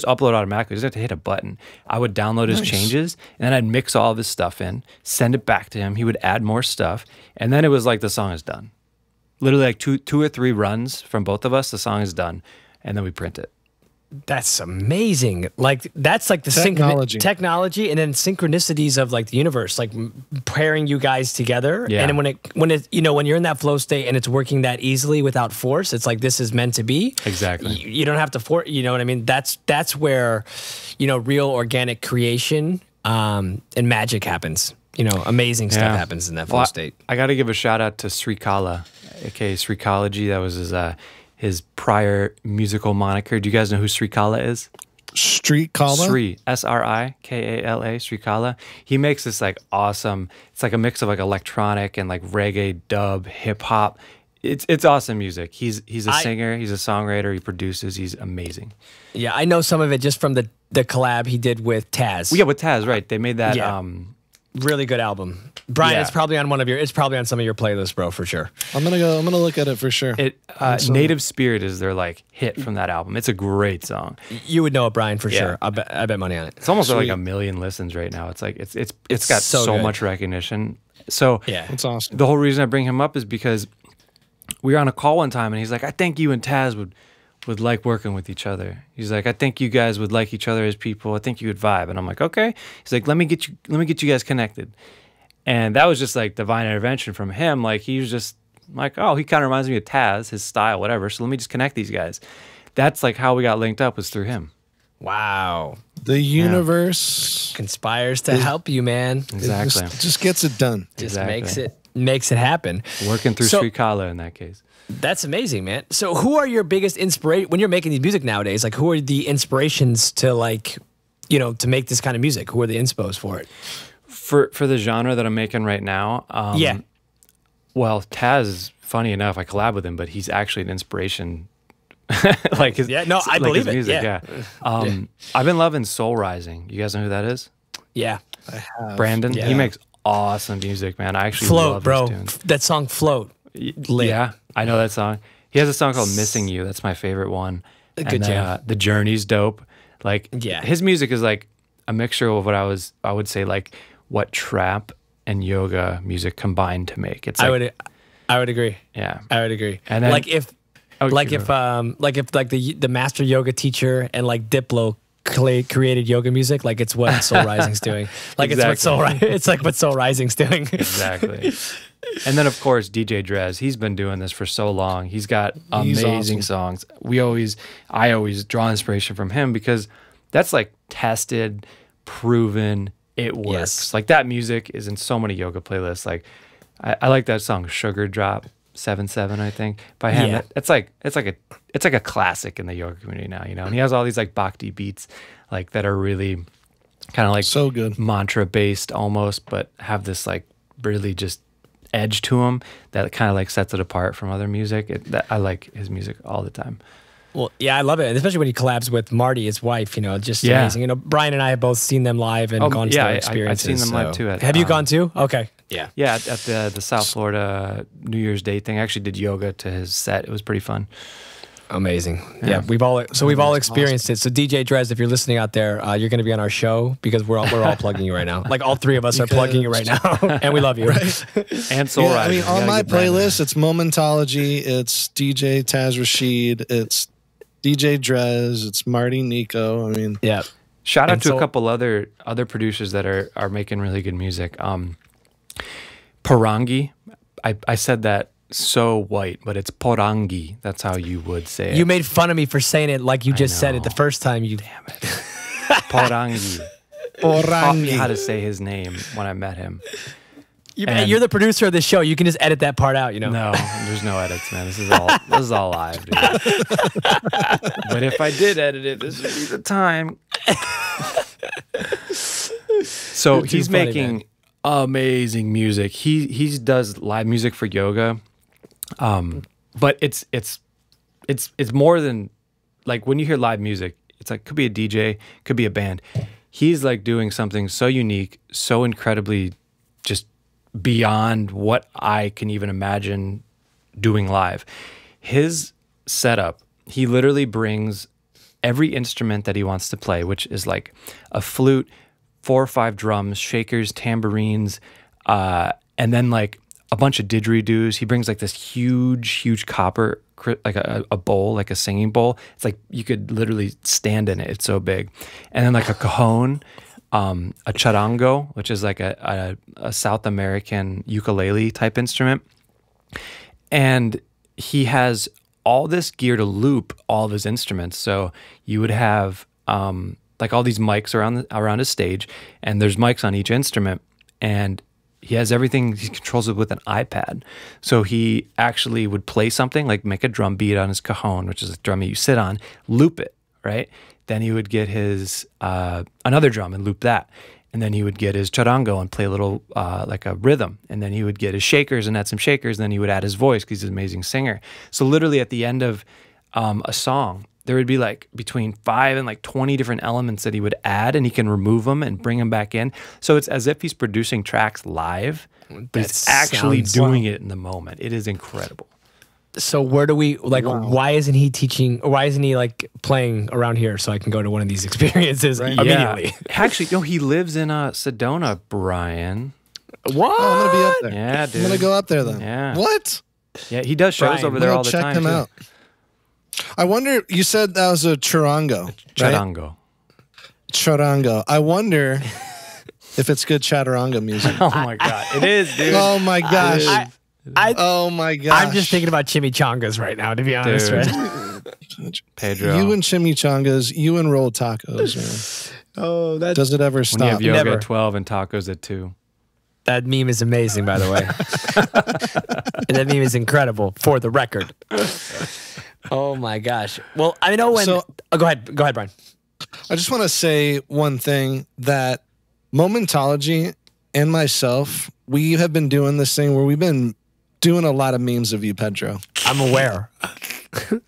upload automatically. You just have to hit a button. I would download his changes, and then I'd mix all of his stuff in, send it back to him. He would add more stuff, and then it was like the song is done. Literally like two or three runs from both of us, the song is done, and then we print it. That's amazing. Like that's like the technology, and then synchronicities of like the universe, like pairing you guys together. Yeah. And when it when you're in that flow state and it's working that easily without force, it's like this is meant to be. Exactly. You don't have to force. You know what I mean? That's where real organic creation and magic happens. Amazing stuff happens in that flow state. I got to give a shout out to Srikala, aka Srikology. That was his prior musical moniker. Do you guys know who Srikala is? Street Kala? Sri, Srikala, Srikala. He makes this like awesome, it's like a mix of like electronic and like reggae, dub, hip hop. It's awesome music. He's a singer, he's a songwriter, he produces, he's amazing. Yeah, I know some of it just from the collab he did with Taz. Yeah, with Taz, right. They made that really good album. Brian, it's probably on some of your playlists, bro, for sure. I'm gonna look at it for sure. Native Spirit is their like hit from that album. It's a great song. You would know it, Brian, for sure. I bet money on it. It's almost like 1 million listens right now. It's like it's got so much recognition. So yeah, it's awesome. The whole reason I bring him up is because we were on a call one time and he's like, I think you and Taz would like working with each other. He's like, I think you guys would like each other as people. I think you would vibe. And I'm like, okay. He's like, let me get you guys connected. And that was just like divine intervention from him. Like he was just like, oh, he kind of reminds me of Taz, his style, whatever. So let me just connect these guys. That's like how we got linked up, was through him. Wow. The universe conspires to help you, man. Exactly. It just gets it done. Just makes it happen. Working through Srikala in that case. That's amazing, man. So who are your biggest inspiration when you're making these music nowadays? Like who are the inspirations to to make this kind of music? Who are the inspos for it? For the genre that I'm making right now, well, Taz is, funny enough, I collab with him, but he's actually an inspiration. I believe his music, yeah. I've been loving Soul Rising. You guys know who that is? Yeah. I have. Brandon. Yeah. He makes awesome music, man. I actually Float, love bro. his tunes. That song Float. Yeah, I know that song. He has a song called Missing You. That's my favorite one. Good jam. The Journey's dope. Like, yeah. His music is like a mixture of what I would say like what trap and yoga music combined to make. It's like, I would agree. Yeah. I would agree. And then, if the master yoga teacher and like Diplo created yoga music, like it's what Soul Rising's doing. Like it's like what Soul Rising's doing. Exactly. And then of course DJ Drez, he's been doing this for so long. He's got amazing songs. I always draw inspiration from him because that's like tested, proven, it works. Yes. Like that music is in so many yoga playlists. Like I like that song Sugar Drop 7/7, I think, by him. Yeah. It's like a classic in the yoga community now, And he has all these like bhakti beats like that are really kind of like so good, mantra based almost, but have this like really just edge to them that kind of like sets it apart from other music. I like his music all the time. Well, yeah, I love it, especially when he collabs with Marty, his wife. Just amazing. Brian and I have both seen them live and gone to their experiences. I've seen them live too. Have you gone too? Okay. Yeah. Yeah, at the South Florida New Year's Day thing. I actually did yoga to his set. It was pretty fun. Amazing. Yeah, we've all experienced it. So DJ Drez, if you're listening out there, you're going to be on our show because we're all plugging you right now. Like all three of us are plugging you right now, and we love you. Right? And Soul Rising. On my playlist, it's Momentology, it's DJ Taz Rashid, it's DJ Drez, it's Marty Nico. Yeah. Shout out to a couple other producers that are making really good music. Parangi, I said that so white, but it's Porangi. That's how you would say it. You made fun of me for saying it like you just said it the first time. Damn it. Porangi. taught me how to say his name when I met him. You're the producer of this show. You can just edit that part out, No, there's no edits, man. This is all live, dude. But if I did edit it, this would be the time. So he's funny, making amazing music. He does live music for yoga, but it's more than like when you hear live music. It's like could be a DJ, could be a band. He's like doing something so unique, so incredibly just beyond what I can even imagine doing live. His setup, he literally brings every instrument that he wants to play, which is like a flute, 4 or 5 drums, shakers, tambourines, and then like a bunch of didgeridoos. He brings like this huge copper, like a bowl, like a singing bowl. It's like you could literally stand in it. It's so big. And then like a cajon, a charango, which is like a South American ukulele type instrument. And he has all this gear to loop all of his instruments. So you would have like all these mics around his stage, and there's mics on each instrument, and he has everything. He controls it with an iPad. So he actually would play something, like make a drum beat on his cajon, which is a drum you sit on, loop it, right? Then he would get his another drum and loop that. And then he would get his charango and play a little like a rhythm. And then he would get his shakers and add some shakers. And then he would add his voice because he's an amazing singer. So literally at the end of a song, there would be like between 5 and like 20 different elements that he would add, and he can remove them and bring them back in. So it's as if he's producing tracks live, but he's actually doing it in the moment. It is incredible. So where do we like? Wow. Why isn't he teaching? Or why isn't he like playing around here so I can go to one of these experiences immediately? Yeah. Actually, no, he lives in Sedona, Brian. What? Oh, I'm gonna be up there. Yeah, dude. I'm gonna go up there then. Yeah. What? Yeah, he does shows over there all the time. Check him out. I wonder. You said that was a charango. Charango. Right? Charango. I wonder if it's good chaturanga music. Oh my god, it is, dude. Oh my gosh. Oh my gosh. I'm just thinking about chimichangas right now, to be honest, right? Pedro. You and chimichangas, you and rolled tacos, man. Oh, that does it ever stop? When you have yoga at 12 and tacos at 2. That meme is amazing, by the way. And that meme is incredible, for the record. Oh my gosh. Well, I know when. So, go ahead, Brian. I just want to say one thing, that Momentology and myself, we have been doing this thing where we've been doing a lot of memes of you, Pedro. I'm aware.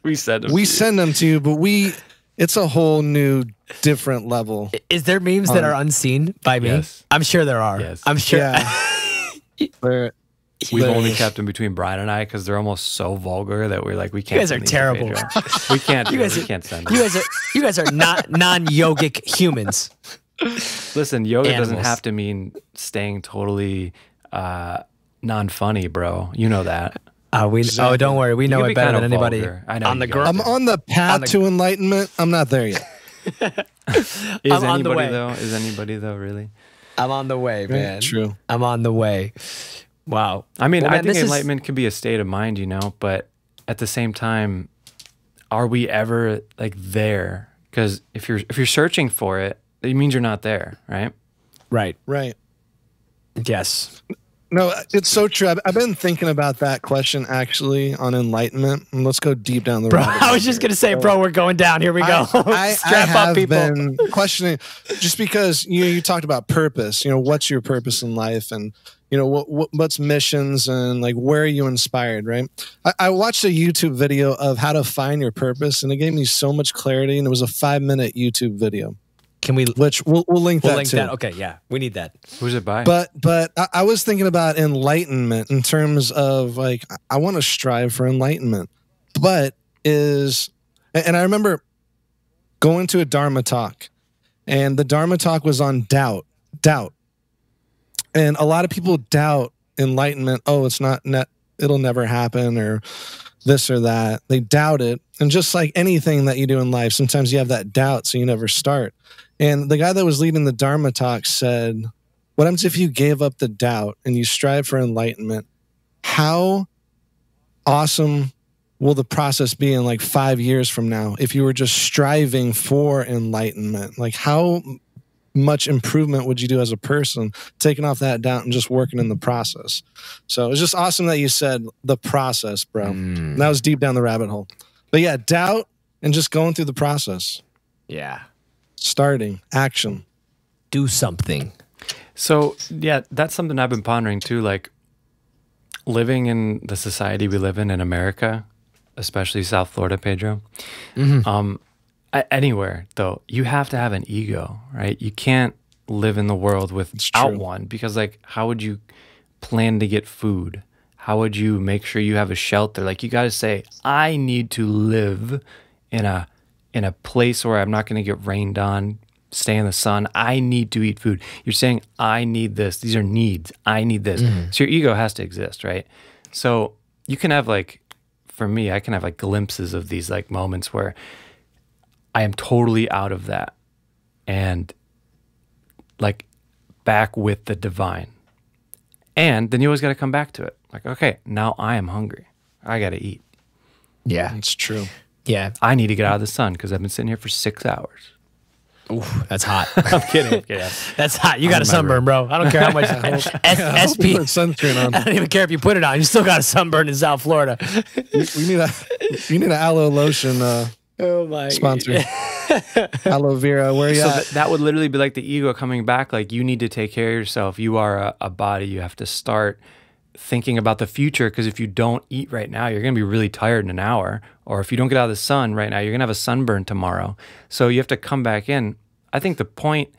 We send them to you, but it's a whole new, different level. Is there memes that are unseen by me? Yes. I'm sure there are. Yes. I'm sure. Yeah. We've only kept them between Brian and I because they're almost so vulgar that we're like, we can't. You guys are terrible. We can't. We can't send them. You guys are not non-yogic humans. Listen, yoga doesn't have to mean staying totally non-funny, bro. You know that. Oh, don't worry. We know it better than anybody. I know. I'm on the path to enlightenment. I'm not there yet. Is anybody though? Really? I'm on the way, man. True. I'm on the way. Wow. I mean, I think enlightenment can be a state of mind, but at the same time, are we ever like there? Because if you're searching for it, it means you're not there, right? Right. Yes. No, it's so true. I've been thinking about that question actually on enlightenment. And let's go deep down the road. I was just going to say, bro, we're going down. Here we go. I have been questioning, just because you talked about purpose. What's your purpose in life, and what's missions, and like where are you inspired, right? I watched a YouTube video of how to find your purpose, and it gave me so much clarity. And it was a 5-minute YouTube video. Can we? Which we'll link that too. Okay, yeah, we need that. Who's it by? But I was thinking about enlightenment in terms of like, I want to strive for enlightenment, and I remember going to a Dharma talk, and the Dharma talk was on doubt, and a lot of people doubt enlightenment. Oh, it's not it'll never happen, or this or that. They doubt it, and just like anything that you do in life, sometimes you have that doubt, so you never start. And the guy that was leading the Dharma talk said, what happens if you gave up the doubt and you strive for enlightenment? How awesome will the process be in like 5 years from now if you were just striving for enlightenment? Like how much improvement would you do as a person, taking off that doubt and just working in the process. So it's just awesome that you said the process, bro. That was deep down the rabbit hole. But yeah, doubt and just going through the process. Yeah. Starting, action. Do something. So yeah, that's something I've been pondering too. Like living in the society we live in America, especially South Florida, Pedro. Anywhere though, you have to have an ego, right? You can't live in the world without one, because like, how would you plan to get food? How would you make sure you have a shelter? Like, you got to say, I need to live in a place where I'm not going to get rained on, stay in the sun. I need to eat food. You're saying, I need this. These are needs. I need this. So your ego has to exist, right? So you can have like, for me, I can have like glimpses of these like moments where I am totally out of that and like back with the divine. And then you always got to come back to it. Like, okay, now I am hungry. I got to eat. Yeah. It's true. Yeah. I need to get out of the sun because I've been sitting here for 6 hours. Ooh, that's hot. I'm kidding. Yeah. That's hot. You got a sunburn, bro. I don't care how much SP. Sunscreen on. I don't even care if you put it on. You still got a sunburn in South Florida. We need an aloe lotion Oh my sponsor. Aloe vera. Where you at? That would literally be like the ego coming back. Like, you need to take care of yourself. You are a body. You have to start thinking about the future, because if you don't eat right now, you're going to be really tired in an hour. Or if you don't get out of the sun right now, you're going to have a sunburn tomorrow. So you have to come back in. I think the point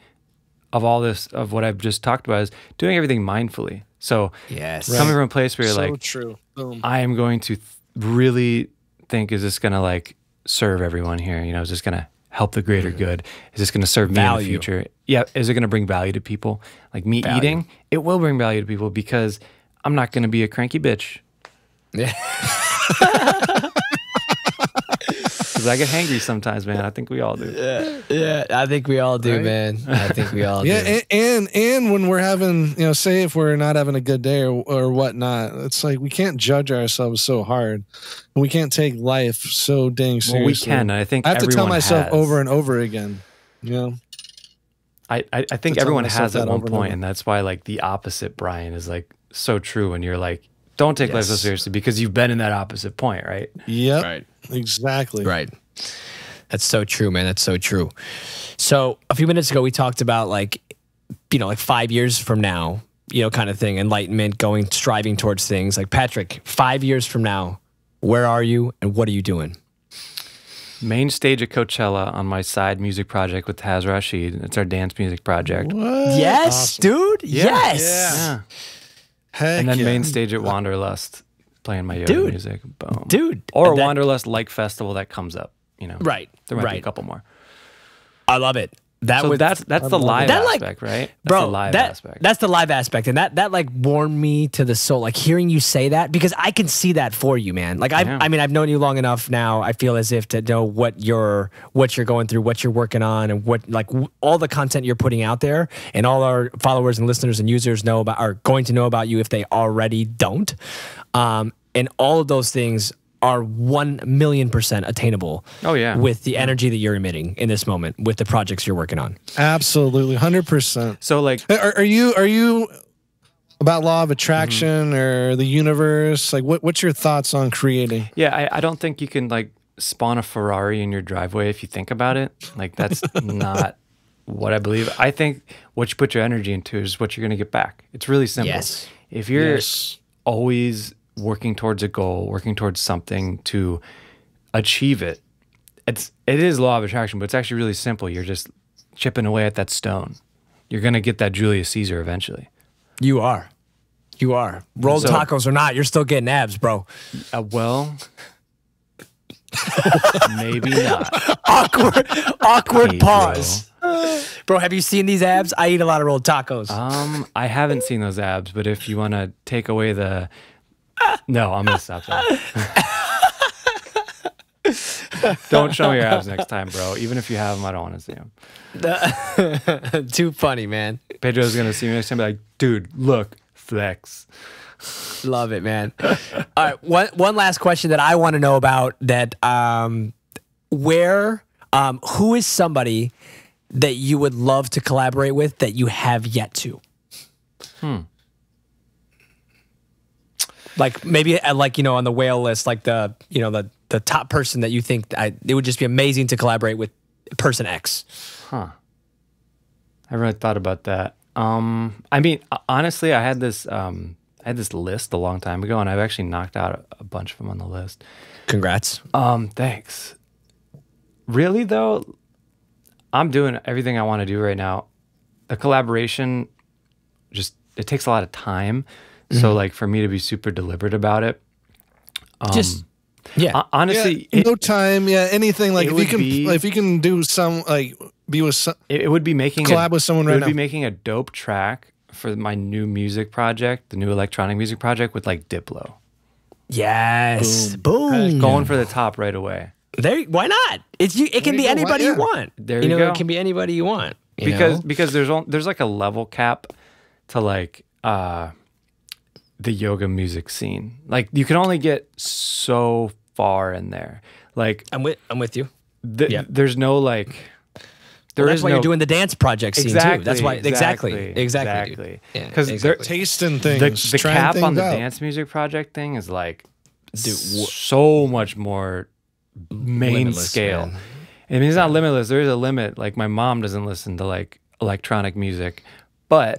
of all this, of what I've just talked about, is doing everything mindfully. So coming from a place where you're like, true. Boom. I am going to really think, is this going to like serve everyone here? You know, is this going to help the greater good? Is this going to serve me in the future? Yeah. Is it going to bring value to people? Like me eating, it will bring value to people, because I'm not going to be a cranky bitch. Yeah. Because I get hangry sometimes, man. I think we all do. Yeah, I think we all do, man. I think we all do. Yeah, and when we're having, you know, say if we're not having a good day or whatnot, it's like we can't judge ourselves so hard. We can't take life so dang seriously. Well, we can. I think I have to tell myself has. over and over again. You know, I think everyone has at one point, and that's why like the opposite, Brian, is like so true. And you're like, don't take life so seriously, because you've been in that opposite point, right? Yep. Right. Exactly. Right. That's so true, man. That's so true. So a few minutes ago, we talked about like, you know, like 5 years from now, you know, kind of thing, enlightenment, striving towards things. Like, Patrick, 5 years from now, where are you and what are you doing? Main stage at Coachella on my side music project with Taz Rashid. It's our dance music project. What? Yes, Awesome. dude. Yeah. Yes. Yeah. Heck And then yeah. main stage at Wanderlust, playing my yoga music. Boom. Dude. Or a Wanderlust like festival that comes up, you know. Right. There might be a couple more. I love it. So that's the live aspect, right? That's Bro, the live aspect. That's the live aspect. And that like warmed me to the soul. Like, hearing you say that, because I can see that for you, man. Like, I mean, I've known you long enough now, I feel as if, to know what you're going through, what you're working on, and what, like, all the content you're putting out there, and all our followers and listeners and users are going to know about you if they already don't. And all of those things are 1,000,000% attainable. Oh yeah, with the energy that you're emitting in this moment, with the projects you're working on. Absolutely, 100%. So like, are you about law of attraction or the universe? Like, what's your thoughts on creating? Yeah, I don't think you can like spawn a Ferrari in your driveway if you think about it. Like, that's not what I believe. I think what you put your energy into is what you're going to get back. It's really simple. Yes. If you're always working towards a goal, working towards something to achieve it, it is law of attraction, but it's actually really simple. You're just chipping away at that stone. You're going to get that Julius Caesar eventually. You are. Rolled tacos or not, you're still getting abs, bro. Well, maybe not. Awkward Pedro. pause. Bro, have you seen these abs? I eat a lot of rolled tacos. I haven't seen those abs, but if you want to take away the... No, I'm going to stop that. Don't show me your abs next time, bro. Even if you have them, I don't want to see them. Too funny, man. Pedro's going to see me next time and be like, dude, look, flex. Love it, man. All right, one last question that I want to know about, that who is somebody that you would love to collaborate with that you have yet to? Like maybe like, you know, on the whale list, like the, you know, the top person that you think it would just be amazing to collaborate with person X. Huh. I really thought about that. I mean, honestly, I had this list a long time ago, and I've actually knocked out a bunch of them on the list. Congrats. Thanks. Really though, I'm doing everything I want to do right now. The collaboration, it takes a lot of time. So like for me to be super deliberate about it, honestly, no time. Yeah, anything like if you can do some like be with some, it would be making collab with someone right now. It would be making a dope track for my new music project, the new electronic music project with like Diplo. Yes, boom. Going for the top right away. Why not? It can be anybody you want. There you go. It can be anybody you want. Because there's like a level cap to like the yoga music scene. Like you can only get so far in there. Like I'm with you. There's no like. That's why you're doing the dance project scene too. That's why exactly. Because tasting things. The cap on the dance music project thing is like so much more main scale. Man. I mean, it's not limitless. There is a limit. Like my mom doesn't listen to like electronic music, but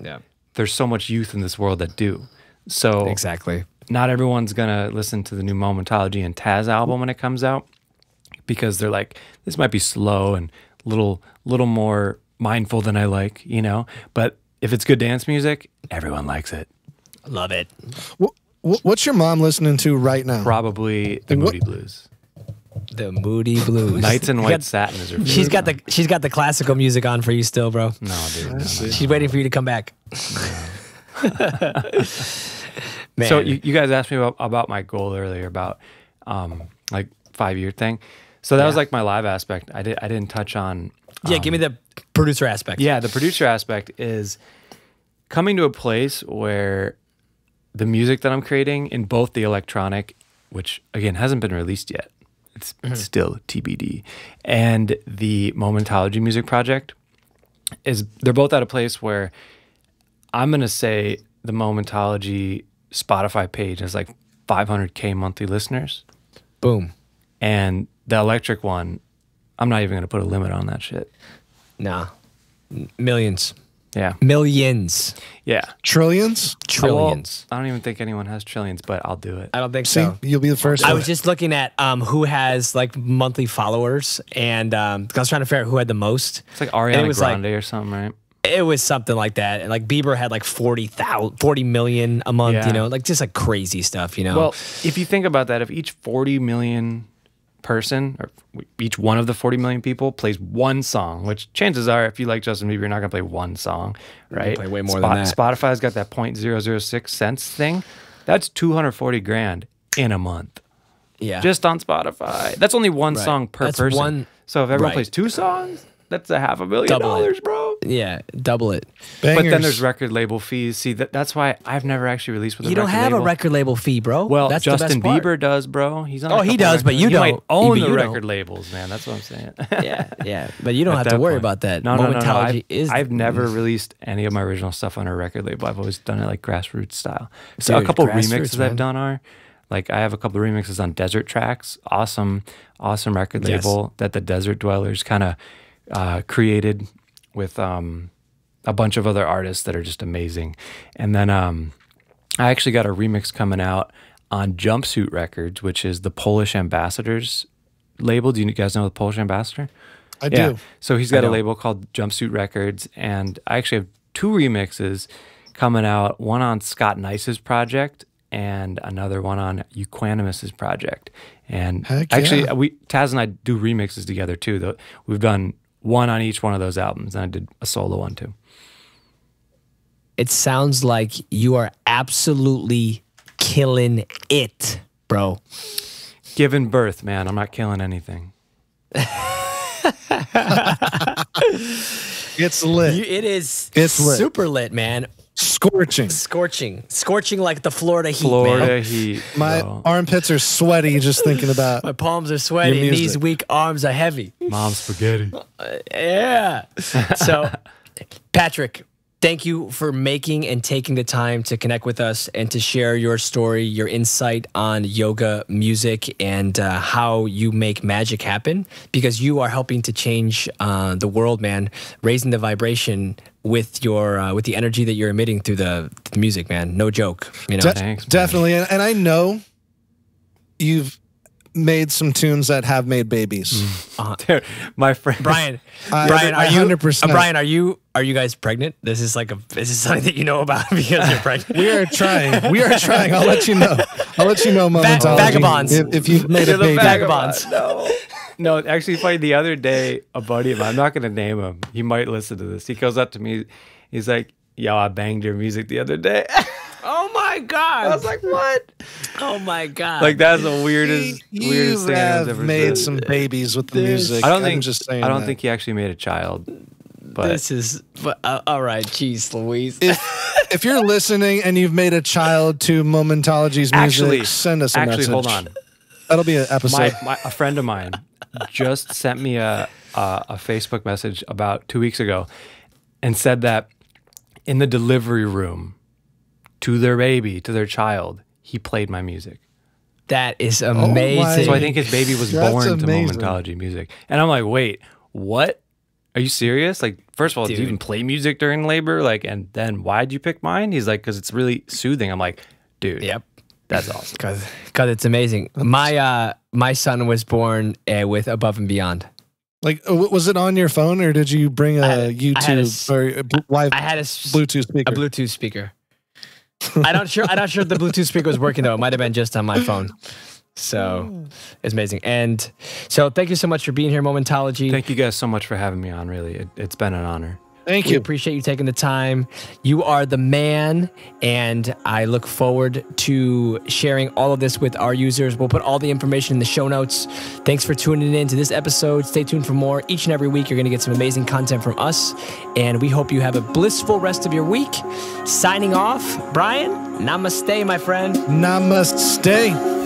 there's so much youth in this world that do. So exactly, not everyone's gonna listen to the new Momentology and Taz album when it comes out because they're like, this might be slow and little more mindful than I like, you know. But if it's good dance music, everyone likes it. Love it. What's your mom listening to right now? Probably the Moody Blues. The Moody Blues. Nights in White Satin is her favorite. She's got the classical music on for you still, bro. No, dude. No. She's waiting for you to come back. Man. So you guys asked me about my goal earlier about like 5-year thing. So that was like my live aspect. I didn't touch on. Give me the producer aspect. Yeah, the producer aspect is coming to a place where the music that I'm creating in both the electronic, which again hasn't been released yet, it's still TBD, and the Momentology music project they're both at a place where I'm gonna say the Momentology Spotify page has like 500K monthly listeners. Boom. And the electric one, I'm not even gonna put a limit on that shit. Nah. Millions. Yeah. Millions. Yeah. Trillions? Trillions. I don't even think anyone has trillions, but I'll do it. I don't think so. You'll be the first. I was just looking at who has like monthly followers, and I was trying to figure out who had the most. It's like Ariana Grande or something, right? It was something like that. And like Bieber had like 40 million a month, you know, like just like crazy stuff, you know? Well, if you think about that, if each 40 million person, or each one of the 40 million people plays one song, which chances are, if you like Justin Bieber, you're not going to play one song, right? Play way more than that. Spotify's got that 0.006 cents thing. That's 240 grand in a month. Yeah. Just on Spotify. That's only one song per person. So if everyone plays 2 songs, that's $500,000, bro. Yeah, double it. Bangers. But then there's record label fees. See, that's why I've never actually released with a record label. You don't have a record label fee, bro. Well, that's Justin the best part. Bieber does, bro. He's on he does, but you don't. Might own the you record don't. labels, man. That's what I'm saying. Yeah. But you don't have to worry about that. No. Momentology I've never released any of my original stuff on a record label. I've always done it like grassroots style. So a couple remixes I've done are, like I have a couple of remixes on Desert Tracks. Awesome record label that the Desert Dwellers kind of created with a bunch of other artists that are just amazing. And then I actually got a remix coming out on Jumpsuit Records, which is the Polish Ambassador's label. Do you guys know the Polish Ambassador? I do. So he's got a label called Jumpsuit Records, and I actually have 2 remixes coming out, one on Scott Nice's project and another one on Euquanimus's project. And actually, Taz and I do remixes together too. Though we've done one on each one of those albums, and I did a solo one too. It sounds like you are absolutely killing it, bro. Giving birth, man. I'm not killing anything. It's lit. It's lit. Super lit, man. Scorching like the Florida heat. Florida man. heat. My armpits are sweaty just thinking about. My palms are sweaty. And these weak arms are heavy. Mom's spaghetti. Yeah. So, Patrick, thank you for making and taking the time to connect with us and to share your story, your insight on yoga music and how you make magic happen, because you are helping to change the world, man, raising the vibration with your with the energy that you're emitting through the music, man. No joke. You know, Thanks, definitely. And I know you've made some tunes that have made babies. Dude, my friend Brian, Brian, are you 100%. Brian, are you guys pregnant? This is something that you know about because you're pregnant. We are trying. I'll let you know. Momentology. Vagabonds. If you've made a baby. Vagabonds. No, actually, funny. The other day, a buddy of mine, I'm not going to name him. He might listen to this. He goes up to me. He's like, yo, I banged your music the other day. Oh my God. I was like, what? Oh my God. Like, that's the weirdest thing I've have ever made said. some babies with the music. I don't think he actually made a child. But this is all right. Jeez, Louise. If you're listening and you've made a child to Momentology's music, send us a message. Hold on. That'll be an episode. A friend of mine just sent me a Facebook message about 2 weeks ago and said that in the delivery room to their baby, to their child, he played my music. That is amazing. So I think his baby was born to amazing. Momentology music. And I'm like, wait, what? Are you serious? Like, first of all, do you even play music during labor? Like, and then why'd you pick mine? He's like, because it's really soothing. I'm like, dude, yep, that's awesome. Because it's amazing. My son was born with Above and Beyond. Like, was it on your phone or did you bring a YouTube or a Bluetooth speaker? A Bluetooth speaker. I'm not sure if the Bluetooth speaker was working though. It might have been just on my phone. So it's amazing. And so thank you so much for being here, Momentology. Thank you guys so much for having me on, really. It's been an honor. Thank you. We appreciate you taking the time. You are the man, and I look forward to sharing all of this with our users. We'll put all the information in the show notes. Thanks for tuning in to this episode. Stay tuned for more. Each and every week, you're going to get some amazing content from us, and we hope you have a blissful rest of your week. Signing off, Brian, namaste, my friend. Namaste.